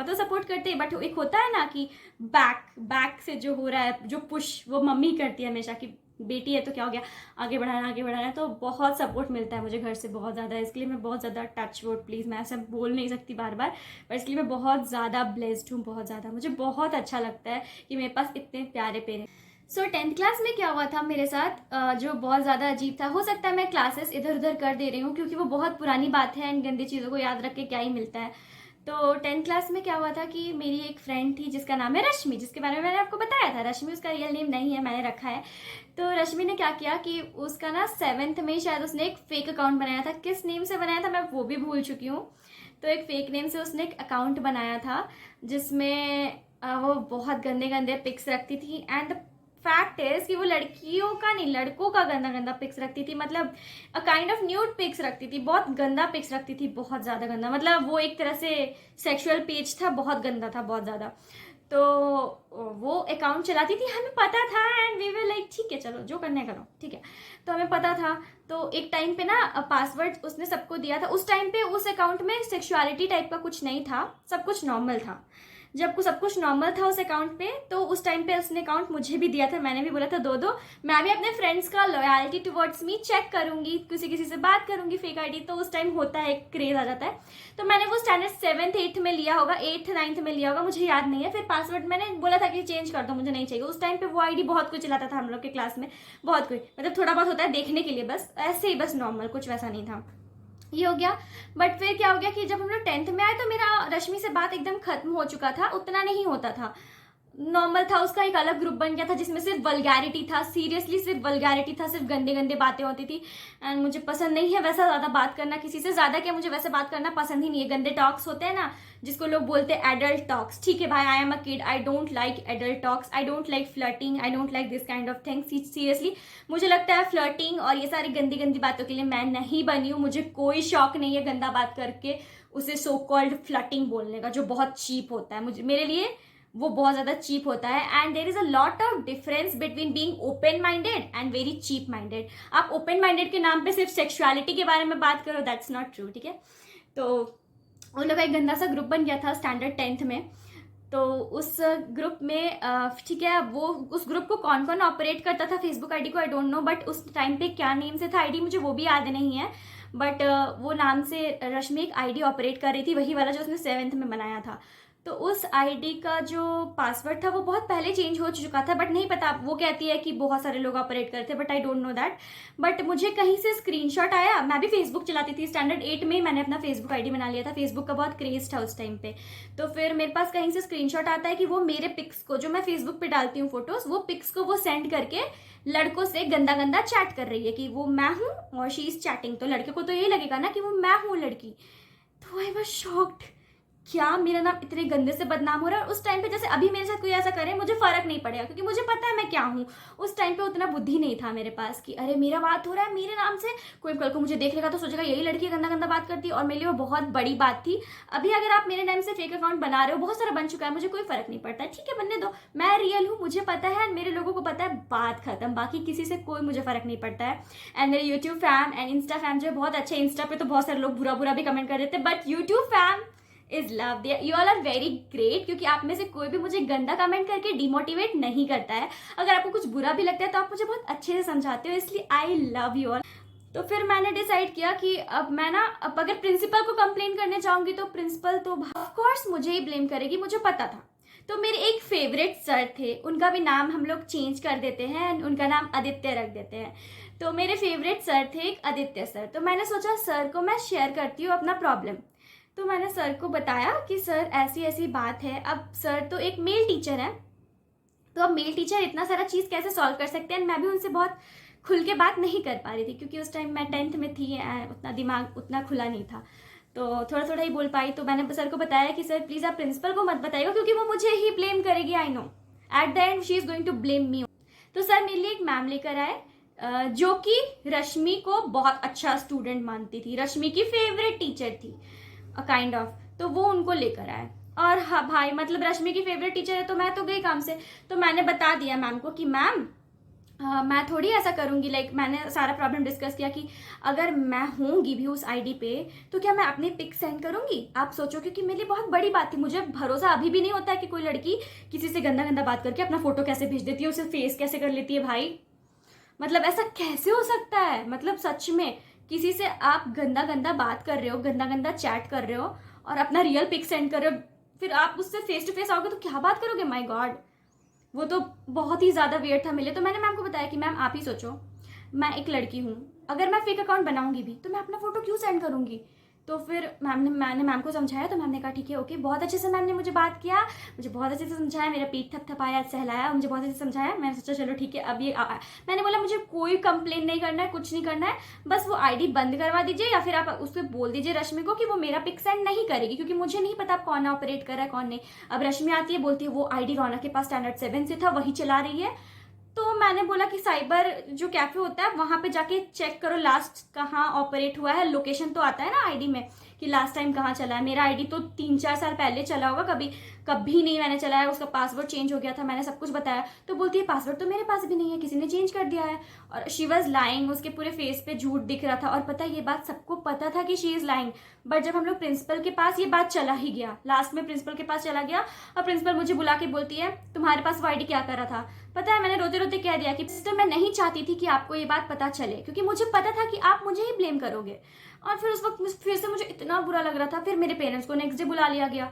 तो सपोर्ट करते हैं, बट एक होता है ना कि बैक से जो हो रहा है, जो पुश, वो मम्मी करती है हमेशा कि बेटी है तो क्या हो गया, आगे बढ़ाना है। तो बहुत सपोर्ट मिलता है मुझे घर से, बहुत ज़्यादा। इसके लिए मैं बहुत ज़्यादा, टच वुड प्लीज़, मैं ऐसा बोल नहीं सकती बार बार, पर इसके लिए मैं बहुत ज़्यादा ब्लेस्ड हूँ, बहुत ज़्यादा। मुझे बहुत अच्छा लगता है कि मेरे पास इतने प्यारे पेरेंट्स। सो 10th क्लास में क्या हुआ था मेरे साथ, जो बहुत ज़्यादा अजीब था। हो सकता है मैं क्लासेस इधर उधर कर दे रही हूँ क्योंकि वो बहुत पुरानी बात है एंड गंदी चीज़ों को याद रख के क्या ही मिलता है। तो 10th क्लास में क्या हुआ था कि मेरी एक फ्रेंड थी जिसका नाम है रश्मि, जिसके बारे में मैंने आपको बताया था। रश्मि उसका रियल नेम नहीं है, मैंने रखा है। तो रश्मि ने क्या किया कि उसका ना 7th में शायद उसने एक फेक अकाउंट बनाया था। किस नेम से बनाया था मैं वो भी भूल चुकी हूँ। तो एक फेक नेम से उसने एक अकाउंट बनाया था जिसमें वो बहुत गंदे गंदे पिक्स रखती थी। एंड फैक्ट इज कि वो लड़कियों का नहीं, लड़कों का गंदा गंदा पिक्स रखती थी, मतलब a kind of nude pics रखती थी, बहुत गंदा पिक्स रखती थी, बहुत ज़्यादा गंदा। मतलब वो एक तरह से सेक्सुअल पेज था, बहुत गंदा था, बहुत ज़्यादा। तो वो अकाउंट चलाती थी, हमें पता था एंड वी वर लाइक ठीक है चलो जो करना है करो, ठीक है। तो हमें पता था। तो एक टाइम पे ना पासवर्ड उसने सबको दिया था। उस टाइम पे उस अकाउंट में सेक्सुअलिटी टाइप का कुछ नहीं था, सब कुछ नॉर्मल था। जब सब कुछ नॉर्मल था उस अकाउंट पे, तो उस टाइम पे उसने अकाउंट मुझे भी दिया था। मैंने भी बोला था दो मैं भी अपने फ्रेंड्स का लॉयल्टी टुवर्ड्स मी चेक करूंगी, किसी से बात करूंगी फेक आईडी। तो उस टाइम होता है, क्रेज आ जाता है। तो मैंने वो स्टैंडर्ड 7th 8th में लिया होगा, 8th 9th में लिया होगा, मुझे याद नहीं है। फिर पासवर्ड मैंने बोला था कि चेंज कर दो, मुझे नहीं चाहिए। उस टाइम पे वो आईडी बहुत कोई चलाता था हम लोग के क्लास में, बहुत कोई, मतलब थोड़ा बहुत होता है देखने के लिए, बस ऐसे ही, बस नॉर्मल, कुछ वैसा नहीं था। ये हो गया। बट फिर क्या हो गया कि जब हम लोग 10th में आए तो मेरा रश्मि से बात एकदम खत्म हो चुका था, उतना नहीं होता था। नॉर्मल था, उसका एक अलग ग्रुप बन गया था जिसमें सिर्फ वल्गैरिटी था, सीरियसली सिर्फ वल्गैरिटी था, सिर्फ गंदे गंदे बातें होती थी। एंड मुझे पसंद नहीं है वैसा ज़्यादा बात करना किसी से, ज़्यादा क्या मुझे वैसे बात करना पसंद ही नहीं है। गंदे टॉक्स होते हैं ना जिसको लोग बोलते हैं एडल्ट टॉक्स, ठीक है भाई, I am a kid, I don't like adult talks, I don't like flirting, I don't like this kind of things. Seriously मुझे लगता है फ्लर्टिंग और ये सारी गंदी गंदी बातों के लिए मैं नहीं बनी हूँ। मुझे कोई शौक नहीं है गंदा बात करके उसे सो कॉल्ड फ्लर्टिंग बोलने का, जो बहुत चीप होता है। मुझे, मेरे लिए वो बहुत ज़्यादा चीप होता है। And there is a lot of difference between being open minded and very cheap minded. आप ओपन माइंडेड के नाम पे सिर्फ सेक्सुअलिटी के बारे में बात करो, दैट्स नॉट ट्रू, ठीक है। तो उन लोग का एक गंदा सा ग्रुप बन गया था स्टैंडर्ड 10th में। तो उस ग्रुप में ठीक है, वो उस ग्रुप को कौन कौन ऑपरेट करता था फेसबुक आईडी को आई डोंट नो, बट उस टाइम पे क्या नेम से था आईडी मुझे वो भी याद नहीं है। बट वो नाम से रश्मि एक आईडी ऑपरेट कर रही थी, वही वाला जो उसने 7th में बनाया था। तो उस आईडी का जो पासवर्ड था वो बहुत पहले चेंज हो चुका था, बट नहीं पता, वो कहती है कि बहुत सारे लोग ऑपरेट करते, but I don't know that. But मुझे कहीं से स्क्रीनशॉट आया, मैं भी फेसबुक चलाती थी, स्टैंडर्ड 8 में ही मैंने अपना फेसबुक आईडी बना लिया था, फेसबुक का बहुत क्रेज था उस टाइम पे। तो फिर मेरे पास कहीं से स्क्रीनशॉट आता है कि वो मेरे पिक्स को, जो मैं फेसबुक पे डालती हूँ फोटोज, वो पिक्स को वो सेंड करके लड़कों से गंदा गंदा चैट कर रही है कि वो मैं हूँ और शी इज चैटिंग। तो लड़के को तो यही लगेगा ना कि वो मैं हूँ लड़की। तो आई वाज शॉक्ड, क्या मेरा नाम इतने गंदे से बदनाम हो रहा है। और उस टाइम पे जैसे अभी मेरे साथ कोई ऐसा करे मुझे फर्क नहीं पड़ेगा, क्योंकि मुझे पता है मैं क्या हूँ। उस टाइम पे उतना बुद्धि नहीं था मेरे पास कि अरे मेरा बात हो रहा है मेरे नाम से, कोई कल को मुझे देख लेगा तो सोचेगा यही लड़की गंदा गंदा बात करती है, और मेरे लिए वो बहुत बड़ी बात थी। अभी अगर आप मेरे नाम से फेक अकाउंट बना रहे हो, बहुत सारा बन चुका है, मुझे कोई फर्क नहीं पड़ता, ठीक है बनने दो, मैं रियल हूँ, मुझे पता है, मेरे लोगों को पता है, बात खत्म। बाकी किसी से कोई मुझे फर्क नहीं पड़ता है। एंड मेरे YouTube fam and Insta fam जो है बहुत अच्छे, इंस्टा पे तो बहुत सारे लोग बुरा बुरा भी कमेंट कर देते हैं, but YouTube fam is love, you all are very great, क्योंकि आप में से कोई भी मुझे गंदा कमेंट करके डिमोटिवेट नहीं करता है। अगर आपको कुछ बुरा भी लगता है तो आप मुझे बहुत अच्छे से समझाते हो, इसलिए आई लव यू ऑल। तो फिर मैंने डिसाइड किया कि अब मैं ना, अब अगर प्रिंसिपल को कंप्लेन करने जाऊंगी तो प्रिंसिपल तो ऑफ कोर्स मुझे ही ब्लेम करेगी, मुझे पता था। तो मेरे एक फेवरेट सर थे, उनका भी नाम हम लोग चेंज कर देते हैं, उनका नाम आदित्य रख देते हैं। तो मेरे फेवरेट सर थे एक आदित्य सर। तो मैंने सोचा सर को मैं शेयर करती हूँ अपना प्रॉब्लम। तो मैंने सर को बताया कि सर ऐसी ऐसी बात है। अब सर तो एक मेल टीचर है, तो अब मेल टीचर इतना सारा चीज़ कैसे सॉल्व कर सकते हैं। मैं भी उनसे बहुत खुल के बात नहीं कर पा रही थी, क्योंकि उस टाइम मैं 10th में थी, उतना दिमाग उतना खुला नहीं था, तो थोड़ा थोड़ा ही बोल पाई। तो मैंने सर को बताया कि सर प्लीज़ आप प्रिंसिपल को मत बताइएगा, क्योंकि वो मुझे ही ब्लेम करेगी, I know at the end she is going to blame me. तो सर मेरे लिए एक मैम लेकर आए, जो कि रश्मि को बहुत अच्छा स्टूडेंट मानती थी, रश्मि की फेवरेट टीचर थी काइंड ऑफ। तो वो उनको लेकर आए, और हाँ भाई मतलब रश्मि की फेवरेट टीचर है तो मैं तो गई काम से। तो मैंने बता दिया मैम को कि मैम मैं थोड़ी ऐसा करूँगी, लाइक मैंने सारा प्रॉब्लम डिस्कस किया कि अगर मैं होंगी भी उस आईडी पे तो क्या मैं अपने पिक सेंड करूँगी। आप सोचो, क्योंकि मेरे लिए बहुत बड़ी बात थी, मुझे भरोसा अभी भी नहीं होता है कि कोई लड़की किसी से गंदा गंदा बात करके अपना फोटो कैसे भेज देती है, उसे फेस कैसे कर लेती है भाई। मतलब ऐसा कैसे हो सकता है, मतलब सच में किसी से आप गंदा गंदा बात कर रहे हो, गंदा गंदा चैट कर रहे हो और अपना रियल पिक सेंड कर रहे हो, फिर आप उससे फेस टू फेस आओगे तो क्या बात करोगे। माय गॉड, वो तो बहुत ही ज़्यादा वियर्ड था मिले। तो मैंने मैम को बताया कि मैम आप ही सोचो, मैं एक लड़की हूँ, अगर मैं फेक अकाउंट बनाऊंगी भी तो मैं अपना फोटो क्यों सेंड करूँगी। तो फिर मैंने मैम को समझाया, तो मैम ने कहा ठीक है ओके। बहुत अच्छे से मैम ने मुझे बात किया, मुझे बहुत अच्छे से समझाया, मेरा पीठ थपथपाया, सहलाया, मुझे बहुत अच्छे से समझाया। मैंने सोचा चलो ठीक है, अब ये मैंने बोला मुझे कोई कंप्लेन नहीं करना है, कुछ नहीं करना है, बस वो आईडी बंद करवा दीजिए, या फिर आप उसको बोल दीजिए रश्मि को कि वो मेरा पिक सेंड नहीं करेगी, क्योंकि मुझे नहीं पता आप कौन ऑपरेट कर रहा है कौन नहीं। अब रश्मि आती है, बोलती है वो आईडी रौनक के पास स्टैंडर्ड 7 से था, वही चला रही है। तो मैंने बोला कि साइबर जो कैफे होता है वहां पे जाके चेक करो लास्ट कहाँ ऑपरेट हुआ है, लोकेशन तो आता है ना आईडी में कि लास्ट टाइम कहाँ चला है। मेरा आईडी तो 3-4 साल पहले चला होगा, कभी नहीं मैंने चलाया, उसका पासवर्ड चेंज हो गया था, मैंने सब कुछ बताया। तो बोलती है पासवर्ड तो मेरे पास भी नहीं है, किसी ने चेंज कर दिया है। और शी वॉज लाइंग, उसके पूरे फेस पे झूठ दिख रहा था। और पता है ये बात सबको पता था कि शी इज लाइंग, बट जब हम लोग प्रिंसिपल के पास, ये बात चला ही गया, लास्ट में प्रिंसिपल के पास चला गया, और प्रिंसिपल मुझे बुला के बोलती है तुम्हारे पास वो आईडी क्या कर रहा था। पता है मैंने रोते रोते कह दिया कि सिस्टर मैं नहीं चाहती थी कि आपको ये बात पता चले, क्योंकि मुझे पता था कि आप मुझे ही ब्लेम करोगे। और फिर उस वक्त फिर से मुझे इतना बुरा लग रहा था। फिर मेरे पेरेंट्स को नेक्स्ट डे बुला लिया गया।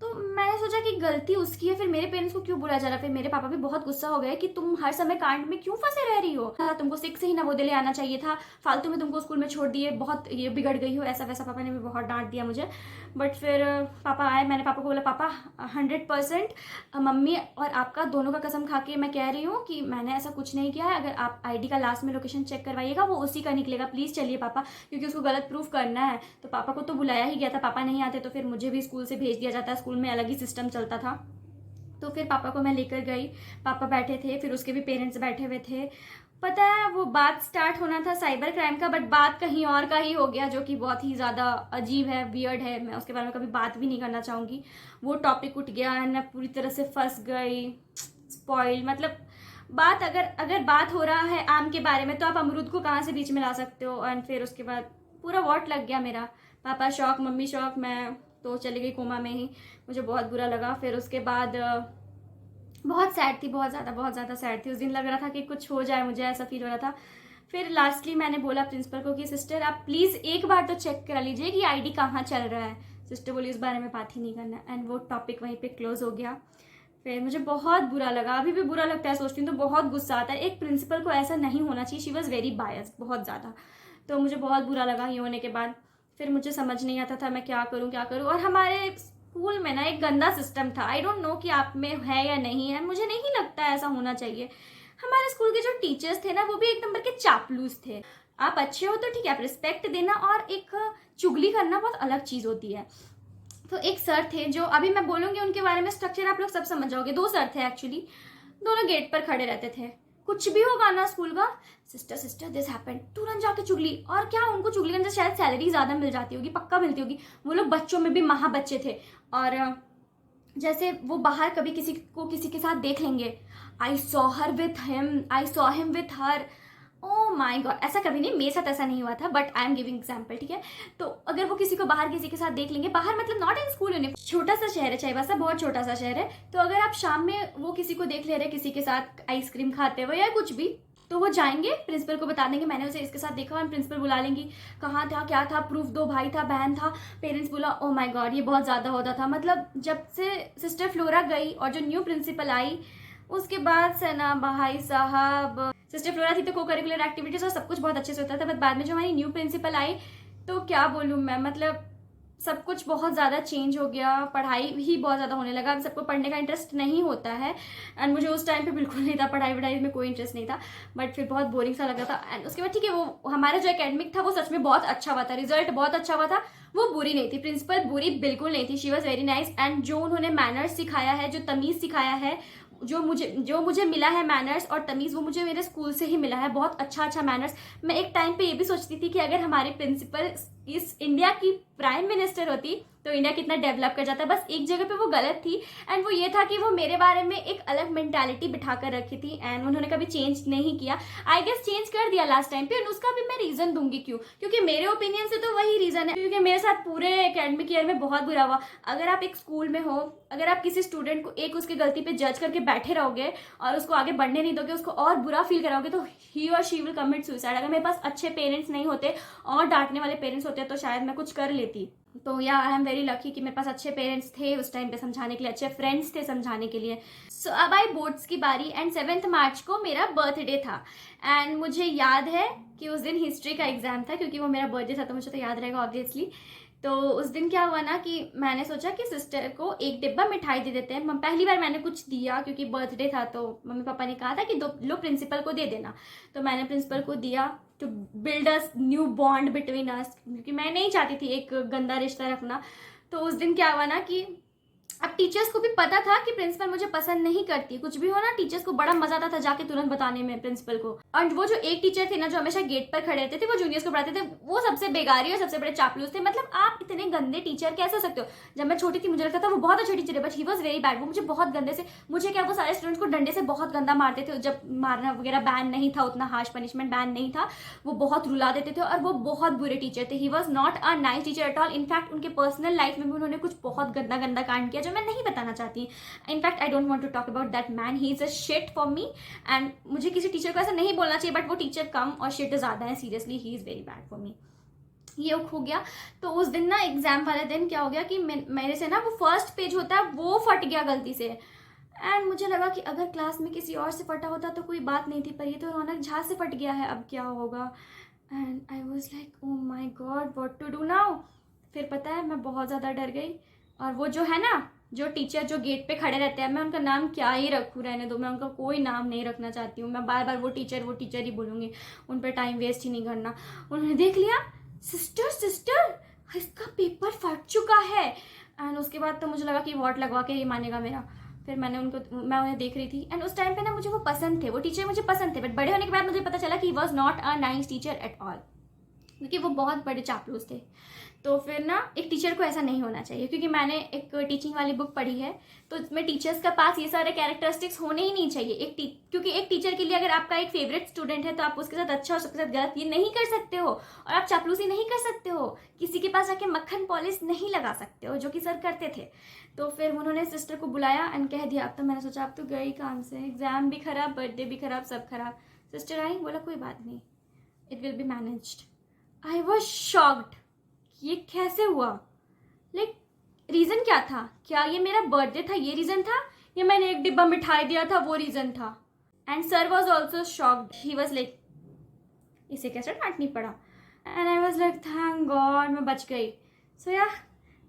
तो मैंने सोचा कि गलती उसकी है, फिर मेरे पेरेंट्स को क्यों बुलाया जा रहा है। फिर मेरे पापा भी बहुत गुस्सा हो गए कि तुम हर समय कांड में क्यों फंसे रह रही हो, तुमको 6 से ही नवोदय ले आना चाहिए था, फालतू में तुमको स्कूल में छोड़ दिए, बहुत ये बिगड़ गई हो, ऐसा वैसा। पापा ने भी बहुत डांट दिया मुझे। बट फिर पापा आए, मैंने पापा को बोला पापा 100% मम्मी और आपका दोनों का कसम खा के मैं कह रही हूँ कि मैंने ऐसा कुछ नहीं किया है। अगर आप ID का लास्ट में लोकेशन चेक करवाइएगा वो उसी का निकलेगा, प्लीज़ चलिए पापा, क्योंकि उसको गलत प्रूफ करना है। तो पापा को तो बुलाया ही गया था, पापा नहीं आते तो फिर मुझे भी स्कूल से भेज दिया जाता, स्कूल में अलग ही सिस्टम चलता था। तो फिर पापा को मैं लेकर गई, पापा बैठे थे, फिर उसके भी पेरेंट्स बैठे हुए थे। पता है वो बात स्टार्ट होना था साइबर क्राइम का, बट बात कहीं और का ही हो गया, जो कि बहुत ही ज़्यादा अजीब है, वियर्ड है। मैं उसके बारे में कभी बात भी नहीं करना चाहूँगी। वो टॉपिक उठ गया एंड मैं पूरी तरह से फंस गई, स्पॉइल। मतलब बात अगर बात हो रहा है आम के बारे में तो आप अमरूद को कहाँ से बीच में ला सकते हो। एंड फिर उसके बाद पूरा वॉट लग गया मेरा। पापा शौक, मम्मी शौक, मैं तो चली गई कोमा में ही। मुझे बहुत बुरा लगा। फिर उसके बाद बहुत सैड थी, बहुत ज़्यादा सैड थी। उस दिन लग रहा था कि कुछ हो जाए, मुझे ऐसा फील हो रहा था। फिर लास्टली मैंने बोला प्रिंसिपल को कि सिस्टर आप प्लीज़ एक बार तो चेक करा लीजिए कि ID कहाँ चल रहा है। सिस्टर बोली इस बारे में बात ही नहीं करना। एंड वो टॉपिक वहीं पे क्लोज हो गया। फिर मुझे बहुत बुरा लगा, अभी भी बुरा लगता है, सोचती हूँ तो बहुत गुस्सा आता है। एक प्रिंसिपल को ऐसा नहीं होना चाहिए। शी वॉज़ वेरी बायस्ड, बहुत ज़्यादा। तो मुझे बहुत बुरा लगा ये होने के बाद। फिर मुझे समझ नहीं आता था मैं क्या करूँ। और हमारे स्कूल में ना एक गंदा सिस्टम था, आई डोंट नो कि आप में है या नहीं है, मुझे नहीं लगता ऐसा होना चाहिए। हमारे स्कूल के जो टीचर्स थे ना वो भी एक नंबर के चापलूस थे। आप अच्छे हो तो ठीक है, आप रिस्पेक्ट देना, और एक चुगली करना बहुत अलग चीज़ होती है। तो एक सर थे जो अभी मैं बोलूँगी उनके बारे में, स्ट्रक्चर आप लोग सब समझ जाओगे। 2 सर थे एक्चुअली, दोनों गेट पर खड़े रहते थे। कुछ भी होगा ना स्कूल का, सिस्टर दिस हैपेंड, तुरंत जाके चुगली। और क्या उनको चुगली करने से शायद सैलरी ज़्यादा मिल जाती होगी, पक्का मिलती होगी। वो लोग बच्चों में भी महा बच्चे थे। और जैसे वो बाहर कभी किसी के साथ देख लेंगे, I saw him with her. Oh my God, ऐसा कभी नहीं, मेरे साथ ऐसा नहीं हुआ था, but I am giving example, ठीक है। तो अगर वो किसी को बाहर किसी के साथ देख लेंगे, बाहर मतलब नॉट इन स्कूल यूनिफॉर्म, छोटा सा शहर है चाईबासा, बहुत छोटा सा शहर है। तो अगर आप शाम में वो किसी को देख ले रहे किसी के साथ आइसक्रीम खाते हुए या कुछ भी, तो वो जाएंगे प्रिंसिपल को बता देंगे मैंने उसे इसके साथ देखा। और प्रिंसिपल बुला लेंगी, कहाँ था, क्या था, प्रूफ दो, भाई था, बहन था। पेरेंट्स बोला ओ माय गॉड, ये बहुत ज़्यादा होता था। मतलब जब से सिस्टर फ्लोरा गई और जो न्यू प्रिंसिपल आई, उसके बाद से ना भाई साहब, सिस्टर फ्लोरा थी तो को करिकुलर एक्टिविटीज़ और सब कुछ बहुत अच्छे से होता था। बट बाद में जो हमारी न्यू प्रिंसिपल आई, तो क्या बोलूँ मैं, मतलब सब कुछ बहुत ज़्यादा चेंज हो गया। पढ़ाई ही बहुत ज़्यादा होने लगा। अब सबको पढ़ने का इंटरेस्ट नहीं होता है, एंड मुझे उस टाइम पे बिल्कुल नहीं था, पढ़ाई वढ़ाई में कोई इंटरेस्ट नहीं था। बट फिर बहुत बोरिंग सा लगा था। एंड उसके बाद ठीक है, वो हमारा जो एकेडमिक था वो सच में बहुत अच्छा हुआ था, रिजल्ट बहुत अच्छा हुआ था। वो बुरी नहीं थी, प्रिंसिपल बुरी बिल्कुल नहीं थी, she was very nice. And जो उन्होंने मैनर्स सिखाया है, जो तमीज़ सिखाया है, जो मुझे मिला है मैनर्स और तमीज़, वो मुझे मेरे स्कूल से ही मिला है। बहुत अच्छा मैनर्स। मैं एक टाइम पे ये भी सोचती थी कि अगर हमारी प्रिंसिपल इस इंडिया की प्राइम मिनिस्टर होती तो इंडिया कितना डेवलप कर जाता। बस एक जगह पे वो गलत थी, एंड वो ये था कि वो मेरे बारे में एक अलग मेंटालिटी बिठा कर रखी थी, एंड उन्होंने कभी चेंज नहीं किया। आई गेस चेंज कर दिया लास्ट टाइम पे, और उसका भी मैं रीज़न दूंगी क्यों, क्योंकि मेरे ओपिनियन से तो वही रीज़न है, क्योंकि मेरे साथ पूरे एकेडमिक ईयर में बहुत बुरा हुआ। अगर आप एक स्कूल में हो, अगर आप किसी स्टूडेंट को एक उसकी गलती पे जज करके बैठे रहोगे और उसको आगे बढ़ने नहीं दोगे, उसको और बुरा फील कराओगे, तो ही और शी विल कमिट सुसाइड। अगर मेरे पास अच्छे पेरेंट्स नहीं होते और डांटने वाले पेरेंट्स होते तो शायद मैं कुछ कर लेती। तो या आई एम वेरी लकी कि मेरे पास अच्छे पेरेंट्स थे उस टाइम पे समझाने के लिए, अच्छे फ्रेंड्स थे समझाने के लिए। सो अब आई बोर्ड्स की बारी, एंड 7 मार्च को मेरा बर्थडे था। एंड मुझे याद है कि उस दिन हिस्ट्री का एग्जाम था, क्योंकि वो मेरा बर्थडे था तो मुझे तो याद रहेगा ऑब्वियसली। तो उस दिन क्या हुआ ना कि मैंने सोचा कि सिस्टर को एक डिब्बा मिठाई दे देते हैं। पहली बार मैंने कुछ दिया, क्योंकि बर्थडे था, तो मम्मी पापा ने कहा था कि 2 लो प्रिंसिपल को दे देना। तो मैंने प्रिंसिपल को दिया to build a new bond between us, क्योंकि मैं नहीं चाहती थी एक गंदा रिश्ता रखना। तो उस दिन क्या हुआ ना कि अब टीचर्स को भी पता था कि प्रिंसिपल मुझे पसंद नहीं करती। कुछ भी हो ना, टीचर्स को बड़ा मजा आता था जाके तुरंत बताने में प्रिंसिपल को। और वो जो एक टीचर थे ना जो हमेशा गेट पर खड़े रहते थे, वो जूनियर्स को पढ़ाते थे, वो सबसे बेगारी और सबसे बड़े चापलूस थे। मतलब आप इतने गंदे टीचर कैसे हो सकते हो। जब मैं छोटी थी मुझे लगता था वो बहुत अच्छे टीचर है, but he was very bad. वो मुझे बहुत गंदे से, मुझे क्या, वो सारे स्टूडेंट्स को डंडे से बहुत गंदा मारते थे। जब मारना वगैरह बैन नहीं था, उतना हार्श पनिशमेंट बैन नहीं था, वो बहुत रुला देते थे, और वो बहुत बुरे टीचर थे। He was not a nice teacher at all. In fact उनके पर्सनल लाइफ में भी उन्होंने कुछ बहुत गंदा कांड किया जो मैं नहीं बताना चाहती। In fact I don't want to talk about that man, he is a shit for me. And मुझे किसी टीचर को ऐसा नहीं बोलना चाहिए, बट वो टीचर कम और शिट ज्यादा है, seriously he is very bad for me. ये हो गया। तो उस दिन ना एग्जाम वाले दिन क्या हो गया कि मेरे से ना वो फर्स्ट पेज होता है वो फट गया गलती से। एंड मुझे लगा कि अगर क्लास में किसी और से फटा होता तो कोई बात नहीं थी, पर ये तो रौनक झा से फट गया है, अब क्या होगा। And I was like oh my God what to do now. फिर पता है मैं बहुत ज़्यादा डर गई। और वो जो है ना, जो टीचर जो गेट पे खड़े रहते हैं, मैं उनका नाम क्या ही रखूँ, रहने दो, मैं उनका कोई नाम नहीं रखना चाहती हूँ। मैं बार बार वो टीचर ही बोलूँगी, उन पर टाइम वेस्ट ही नहीं करना। उन्होंने देख लिया, सिस्टर सिस्टर इसका पेपर फट चुका है। एंड उसके बाद तो मुझे लगा कि वॉट लगवा के ही मानेगा मेरा। फिर मैं उन्हें देख रही थी। एंड उस टाइम पे ना मुझे वो पसंद थे, वो टीचर मुझे पसंद थे, बट बड़े होने के बाद मुझे पता चला कि he was not a nice teacher at all, क्योंकि वो बहुत बड़े चापलूस थे। तो फिर ना एक टीचर को ऐसा नहीं होना चाहिए, क्योंकि मैंने एक टीचिंग वाली बुक पढ़ी है, तो इसमें टीचर्स का पास ये सारे कैरेक्टरिस्टिक्स होने ही नहीं चाहिए। क्योंकि एक टीचर के लिए अगर आपका एक फेवरेट स्टूडेंट है तो आप उसके साथ अच्छा और उसके साथ गलत ये नहीं कर सकते हो, और आप चापलूसी नहीं कर सकते हो, किसी के पास जाके मक्खन पॉलिश नहीं लगा सकते हो, जो कि सर करते थे। तो फिर उन्होंने सिस्टर को बुलाया एंड कह दिया। अब तो मैंने सोचा अब तो गई काम से, एग्जाम भी खराब, बर्थडे भी खराब, सब खराब। सिस्टर आई, बोला कोई बात नहीं, it will be managed. I was shocked, ये कैसे हुआ, लाइक रीज़न क्या था? क्या ये मेरा बर्थडे था ये रीज़न था, या मैंने एक डिब्बा मिठाई दिया था वो रीज़न था? And sir was also shocked, he was like इसे कैसे डांटनी पड़ा। And I was like thank God मैं बच गई। सो या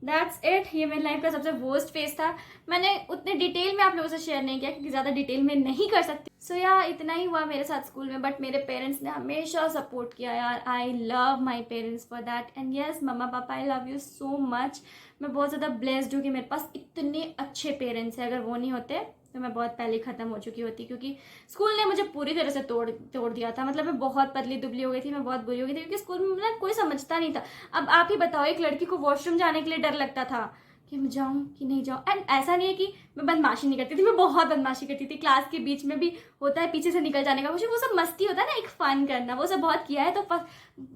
दैट्स इट, ये मेरी लाइफ का सबसे वर्स्ट फेज था। मैंने उतने डिटेल में आप लोगों से शेयर नहीं किया क्योंकि ज़्यादा डिटेल में नहीं कर सकती। सो या इतना ही हुआ मेरे साथ स्कूल में, बट मेरे पेरेंट्स ने हमेशा सपोर्ट किया यार। I love my parents for that. And yes मम्मा पापा, I love you so much. मैं बहुत ज़्यादा ब्लेस्ड हूँ कि मेरे पास इतने अच्छे पेरेंट्स हैं। अगर वो नहीं होते तो मैं बहुत पहले ख़त्म हो चुकी होती, क्योंकि स्कूल ने मुझे पूरी तरह से तोड़ दिया था। मतलब मैं बहुत पतली दुबली हो गई थी, मैं बहुत बुरी हो गई थी, क्योंकि स्कूल में ना कोई समझता नहीं था। अब आप ही बताओ, एक लड़की को वॉशरूम जाने के लिए डर लगता था कि मैं जाऊँ कि नहीं जाऊँ। एंड ऐसा नहीं है कि मैं बदमाशी नहीं करती थी, मैं बहुत बदमाशी करती थी। क्लास के बीच में भी होता है पीछे से निकल जाने का, मुझे वो सब मस्ती होता है ना, एक फन करना, वो सब बहुत किया है। तो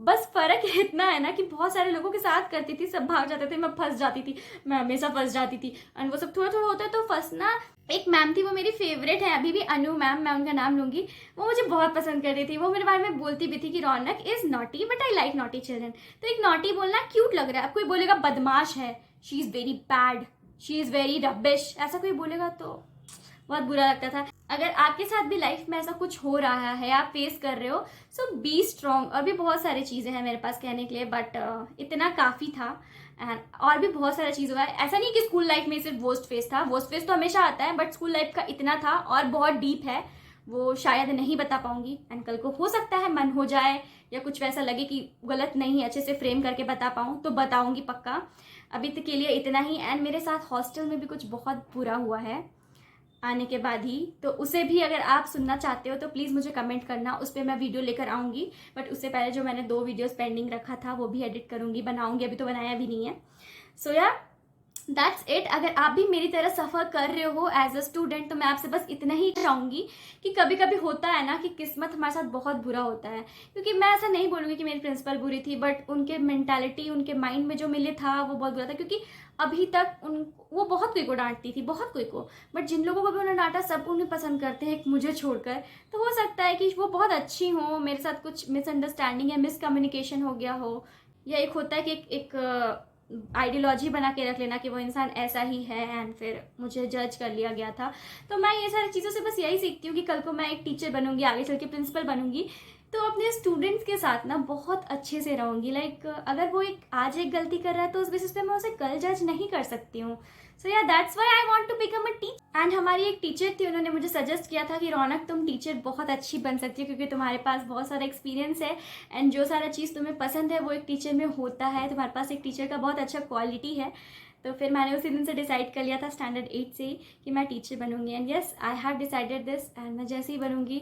बस फ़र्क इतना है ना कि बहुत सारे लोगों के साथ करती थी, सब भाग जाते थे, मैं फंस जाती थी, मैं हमेशा फंस जाती थी। एंड वो सब थोड़ा थोड़ा होता है तो फंसना। एक मैम थी, वो मेरी फेवरेट है अभी भी, अनु मैम, मैं उनका नाम लूंगी। वो मुझे बहुत पसंद करती थी। वो मेरे बारे में बोलती भी थी कि Raunak is naughty but I like naughty children. तो एक नॉटी बोलना क्यूट लग रहा है, अब कोई बोलेगा बदमाश है, she is very bad, she is very rubbish, ऐसा कोई बोलेगा तो बहुत बुरा लगता था। अगर आपके साथ भी लाइफ में ऐसा कुछ हो रहा है, आप फेस कर रहे हो, सो बी स्ट्रॉन्ग। और भी बहुत सारी चीज़ें हैं मेरे पास कहने के लिए, बट इतना काफ़ी था। एंड और भी बहुत सारा चीज़ हुआ है। ऐसा नहीं कि स्कूल लाइफ में सिर्फ वर्स्ट फेस था, वर्स्ट फेस तो हमेशा आता है, बट स्कूल लाइफ का इतना था और बहुत डीप है, वो शायद नहीं बता पाऊंगी। एंड कल को हो सकता है मन हो जाए या कुछ वैसा लगे कि गलत नहीं अच्छे से फ्रेम करके बता पाऊँ तो बताऊंगी पक्का। अभी तक के लिए इतना ही। एंड मेरे साथ हॉस्टल में भी कुछ बहुत बुरा हुआ है आने के बाद ही, तो उसे भी अगर आप सुनना चाहते हो तो प्लीज़ मुझे कमेंट करना, उस पर मैं वीडियो लेकर आऊँगी। बट उससे पहले जो मैंने 2 वीडियोस पेंडिंग रखा था वो भी एडिट करूँगी, बनाऊँगी, अभी तो बनाया भी नहीं है। सो या दैट्स इट। अगर आप भी मेरी तरह सफ़र कर रहे हो एज अ स्टूडेंट तो मैं आपसे बस इतना ही चाहूँगी कि कभी कभी होता है ना कि किस्मत हमारे साथ बहुत बुरा होता है। क्योंकि मैं ऐसा नहीं बोलूँगी कि मेरी प्रिंसिपल बुरी थी, बट उनके मेंटालिटी, उनके माइंड में जो मिले था वो बहुत बुरा था। क्योंकि अभी तक वो बहुत कोई को डांटती थी, बहुत कोई को, बट जिन लोगों को भी उन्होंने डांटा सब उन्हें पसंद करते हैं, मुझे छोड़कर। तो हो सकता है कि वो बहुत अच्छी हो, मेरे साथ कुछ मिसअंडरस्टैंडिंग या मिसकम्युनिकेशन हो गया हो, या एक होता है कि एक आइडियोलॉजी बना के रख लेना कि वो इंसान ऐसा ही है, एंड फिर मुझे जज कर लिया गया था। तो मैं ये सारी चीज़ों से बस यही सीखती हूँ कि कल को मैं एक टीचर बनूंगी, आगे चल के प्रिंसिपल बनूंगी, तो अपने स्टूडेंट्स के साथ ना बहुत अच्छे से रहूँगी। लाइक अगर वो आज एक गलती कर रहा है तो उस बेसिस पे मैं उसे कल जज नहीं कर सकती हूँ। So yeah that's why I want to become a teacher. And हमारी एक टीचर थी, उन्होंने मुझे सजेस्ट किया था कि रौनक तुम टीचर बहुत अच्छी बन सकती हो, क्योंकि तुम्हारे पास बहुत सारा एक्सपीरियंस है, एंड जो सारा चीज़ तुम्हें पसंद है वो एक टीचर में होता है, तुम्हारे पास एक टीचर का बहुत अच्छा क्वालिटी है। तो फिर मैंने उसी दिन से डिसाइड कर लिया था स्टैंडर्ड 8 से ही कि मैं टीचर बनूंगी। And yes, I have decided this. And मैं जैसे ही बनूंगी,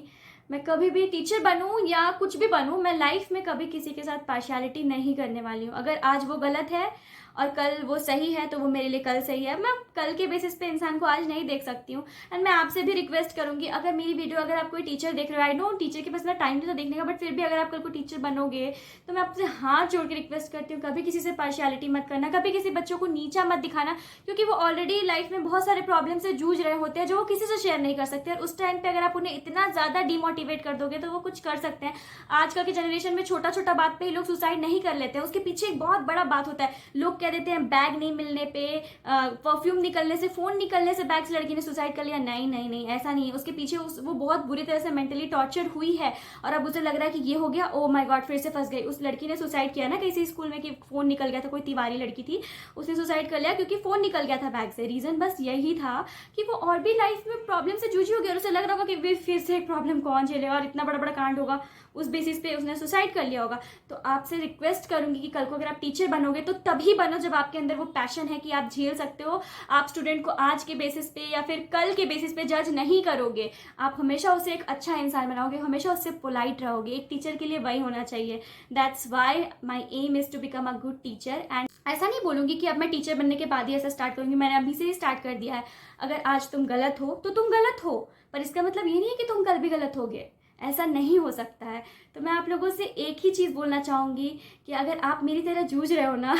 मैं कभी भी टीचर बनूं या कुछ भी बनूं, मैं लाइफ में कभी किसी के साथ पार्शियलिटी नहीं करने वाली हूँ। अगर आज वो गलत है और कल वो सही है तो वो मेरे लिए कल सही है। मैं कल के बेसिस पे इंसान को आज नहीं देख सकती हूँ। एंड मैं आपसे भी रिक्वेस्ट करूंगी, अगर मेरी वीडियो अगर आप कोई टीचर देख रहे हो, आई नो टीचर के पास ना टाइम नहीं तो देखने का, बट फिर भी अगर आप कल को टीचर बनोगे तो मैं आपसे हाथ जोड़ के रिक्वेस्ट करती हूँ, कभी किसी से पार्शियलिटी मत करना, कभी किसी बच्चों को नीचा मत दिखाना, क्योंकि वो ऑलरेडी लाइफ में बहुत सारे प्रॉब्लम से जूझ रहे होते हैं जो वो किसी से शेयर नहीं कर सकते। और उस टाइम पे अगर आप उन्हें इतना ज्यादा डिमोटिवेट कर दोगे तो वो कुछ कर सकते हैं। आजकल के जनरेशन में छोटा छोटा बात पे ही लोग सुसाइड नहीं कर लेते हैं, उसके पीछे एक बहुत बड़ा बात होता है। लोग कह देते हैं बैग नहीं मिलने पे, परफ्यूम निकलने से, फोन निकलने से बैग से लड़की ने सुसाइड कर लिया। नहीं नहीं नहीं, ऐसा नहीं है। उसके पीछे वो बहुत बुरी तरह से मेंटली टॉर्चर हुई है और अब उसे लग रहा है कि ये हो गया, ओ माय गॉड फिर से फंस गई। उस लड़की ने सुसाइड किया ना किसी स्कूल में कि फोन निकल गया था, कोई तिवारी लड़की थी, उसने सुसाइड कर लिया क्योंकि फोन निकल गया था बैग से। रीजन बस यही था कि वो और भी लाइफ में प्रॉब्लम से जूझी होगी और उसे लग रहा होगा कि फिर से एक प्रॉब्लम कौन झेलेगा और इतना बड़ा बड़ा कांड होगा, उस बेसिस पे उसने सुसाइड कर लिया होगा। तो आपसे रिक्वेस्ट करूंगी कि कल को अगर आप टीचर बनोगे तो तभी बनो जब आपके अंदर वो पैशन है कि आप झेल सकते हो। आप स्टूडेंट को आज के बेसिस पे या फिर कल के बेसिस पे जज नहीं करोगे, आप हमेशा उसे एक अच्छा इंसान बनाओगे, हमेशा उससे पोलाइट रहोगे। एक टीचर के लिए वही होना चाहिए। That's why my aim is to become a good teacher. And ऐसा नहीं बोलूंगी कि अब मैं टीचर बनने के बाद ही ऐसा स्टार्ट करूंगी, मैंने अभी से ही स्टार्ट कर दिया है। अगर आज तुम गलत हो तो तुम गलत हो, पर इसका मतलब ये नहीं है कि तुम कल भी गलत होगे, ऐसा नहीं हो सकता है। तो मैं आप लोगों से एक ही चीज़ बोलना चाहूँगी कि अगर आप मेरी तरह जूझ रहे हो ना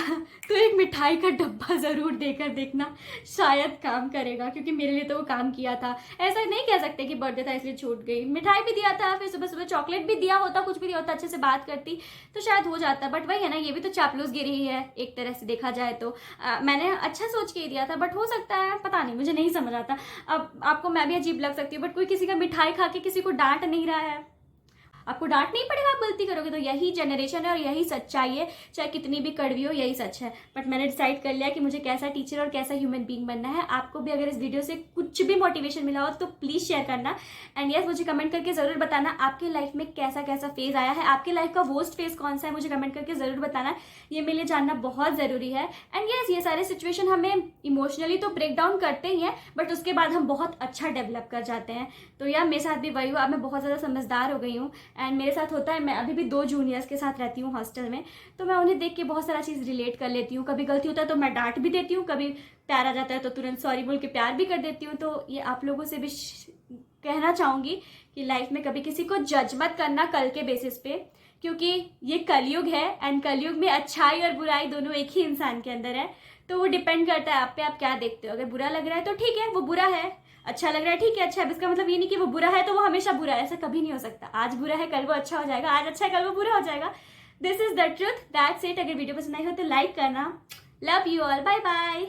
तो एक मिठाई का डब्बा ज़रूर देकर देखना, शायद काम करेगा, क्योंकि मेरे लिए तो वो काम किया था। ऐसा नहीं कह सकते कि बर्थडे था इसलिए छूट गई, मिठाई भी दिया था, फिर सुबह सुबह चॉकलेट भी दिया होता, कुछ भी दिया होता, अच्छे से बात करती तो शायद हो जाता। बट वही है ना, ये भी तो चापलूसगिरी ही है एक तरह से देखा जाए तो। मैंने अच्छा सोच के ही दिया था, बट हो सकता है, पता नहीं, मुझे नहीं समझ आता। अब आपको मैं भी अजीब लग सकती हूँ, बट कोई किसी का मिठाई खा के किसी को डांट नहीं रहा है, आपको डांट नहीं पड़ेगा आप गलती करोगे। तो यही जनरेशन है और यही सच्चाई है, चाहे कितनी भी कड़वी हो, यही सच है। बट मैंने डिसाइड कर लिया कि मुझे कैसा टीचर और कैसा ह्यूमन बीइंग बनना है। आपको भी अगर इस वीडियो से कुछ भी मोटिवेशन मिला हो तो प्लीज शेयर करना। एंड यस, मुझे कमेंट करके जरूर बताना आपके लाइफ में कैसा कैसा फेज आया है, आपके लाइफ का वर्स्ट फेज कौन सा है, मुझे कमेंट करके जरूर बताना। ये मेरे लिए जानना बहुत जरूरी है। एंड यस, ये सारे सिचुएशन हमें इमोशनली तो ब्रेक डाउन करते ही हैं, बट उसके बाद हम बहुत अच्छा डेवलप कर जाते हैं। तो यार मेरे साथ भी वही हुआ, अब मैं बहुत ज्यादा समझदार हो गई हूँ। एंड मेरे साथ होता है, मैं अभी भी 2 जूनियर्स के साथ रहती हूँ हॉस्टल में, तो मैं उन्हें देख के बहुत सारा चीज़ रिलेट कर लेती हूँ। कभी गलती होता है तो मैं डांट भी देती हूँ, कभी प्यार आ जाता है तो तुरंत सॉरी बोल के प्यार भी कर देती हूँ। तो ये आप लोगों से भी कहना चाहूँगी कि लाइफ में कभी किसी को जज मत करना कल के बेसिस पे, क्योंकि ये कलयुग है एंड कलयुग में अच्छाई और बुराई दोनों एक ही इंसान के अंदर है। तो वो डिपेंड करता है आप पे, आप क्या देखते हो। अगर बुरा लग रहा है तो ठीक है, वो बुरा है, अच्छा लग रहा है ठीक है, अच्छा है। इसका मतलब ये नहीं कि वो बुरा है तो वो हमेशा बुरा है, ऐसा कभी नहीं हो सकता। आज बुरा है कल वो अच्छा हो जाएगा, आज अच्छा है कल वो बुरा हो जाएगा। This is the truth, that's it. अगर वीडियो पसंद आई हो तो लाइक करना। Love you all, bye bye.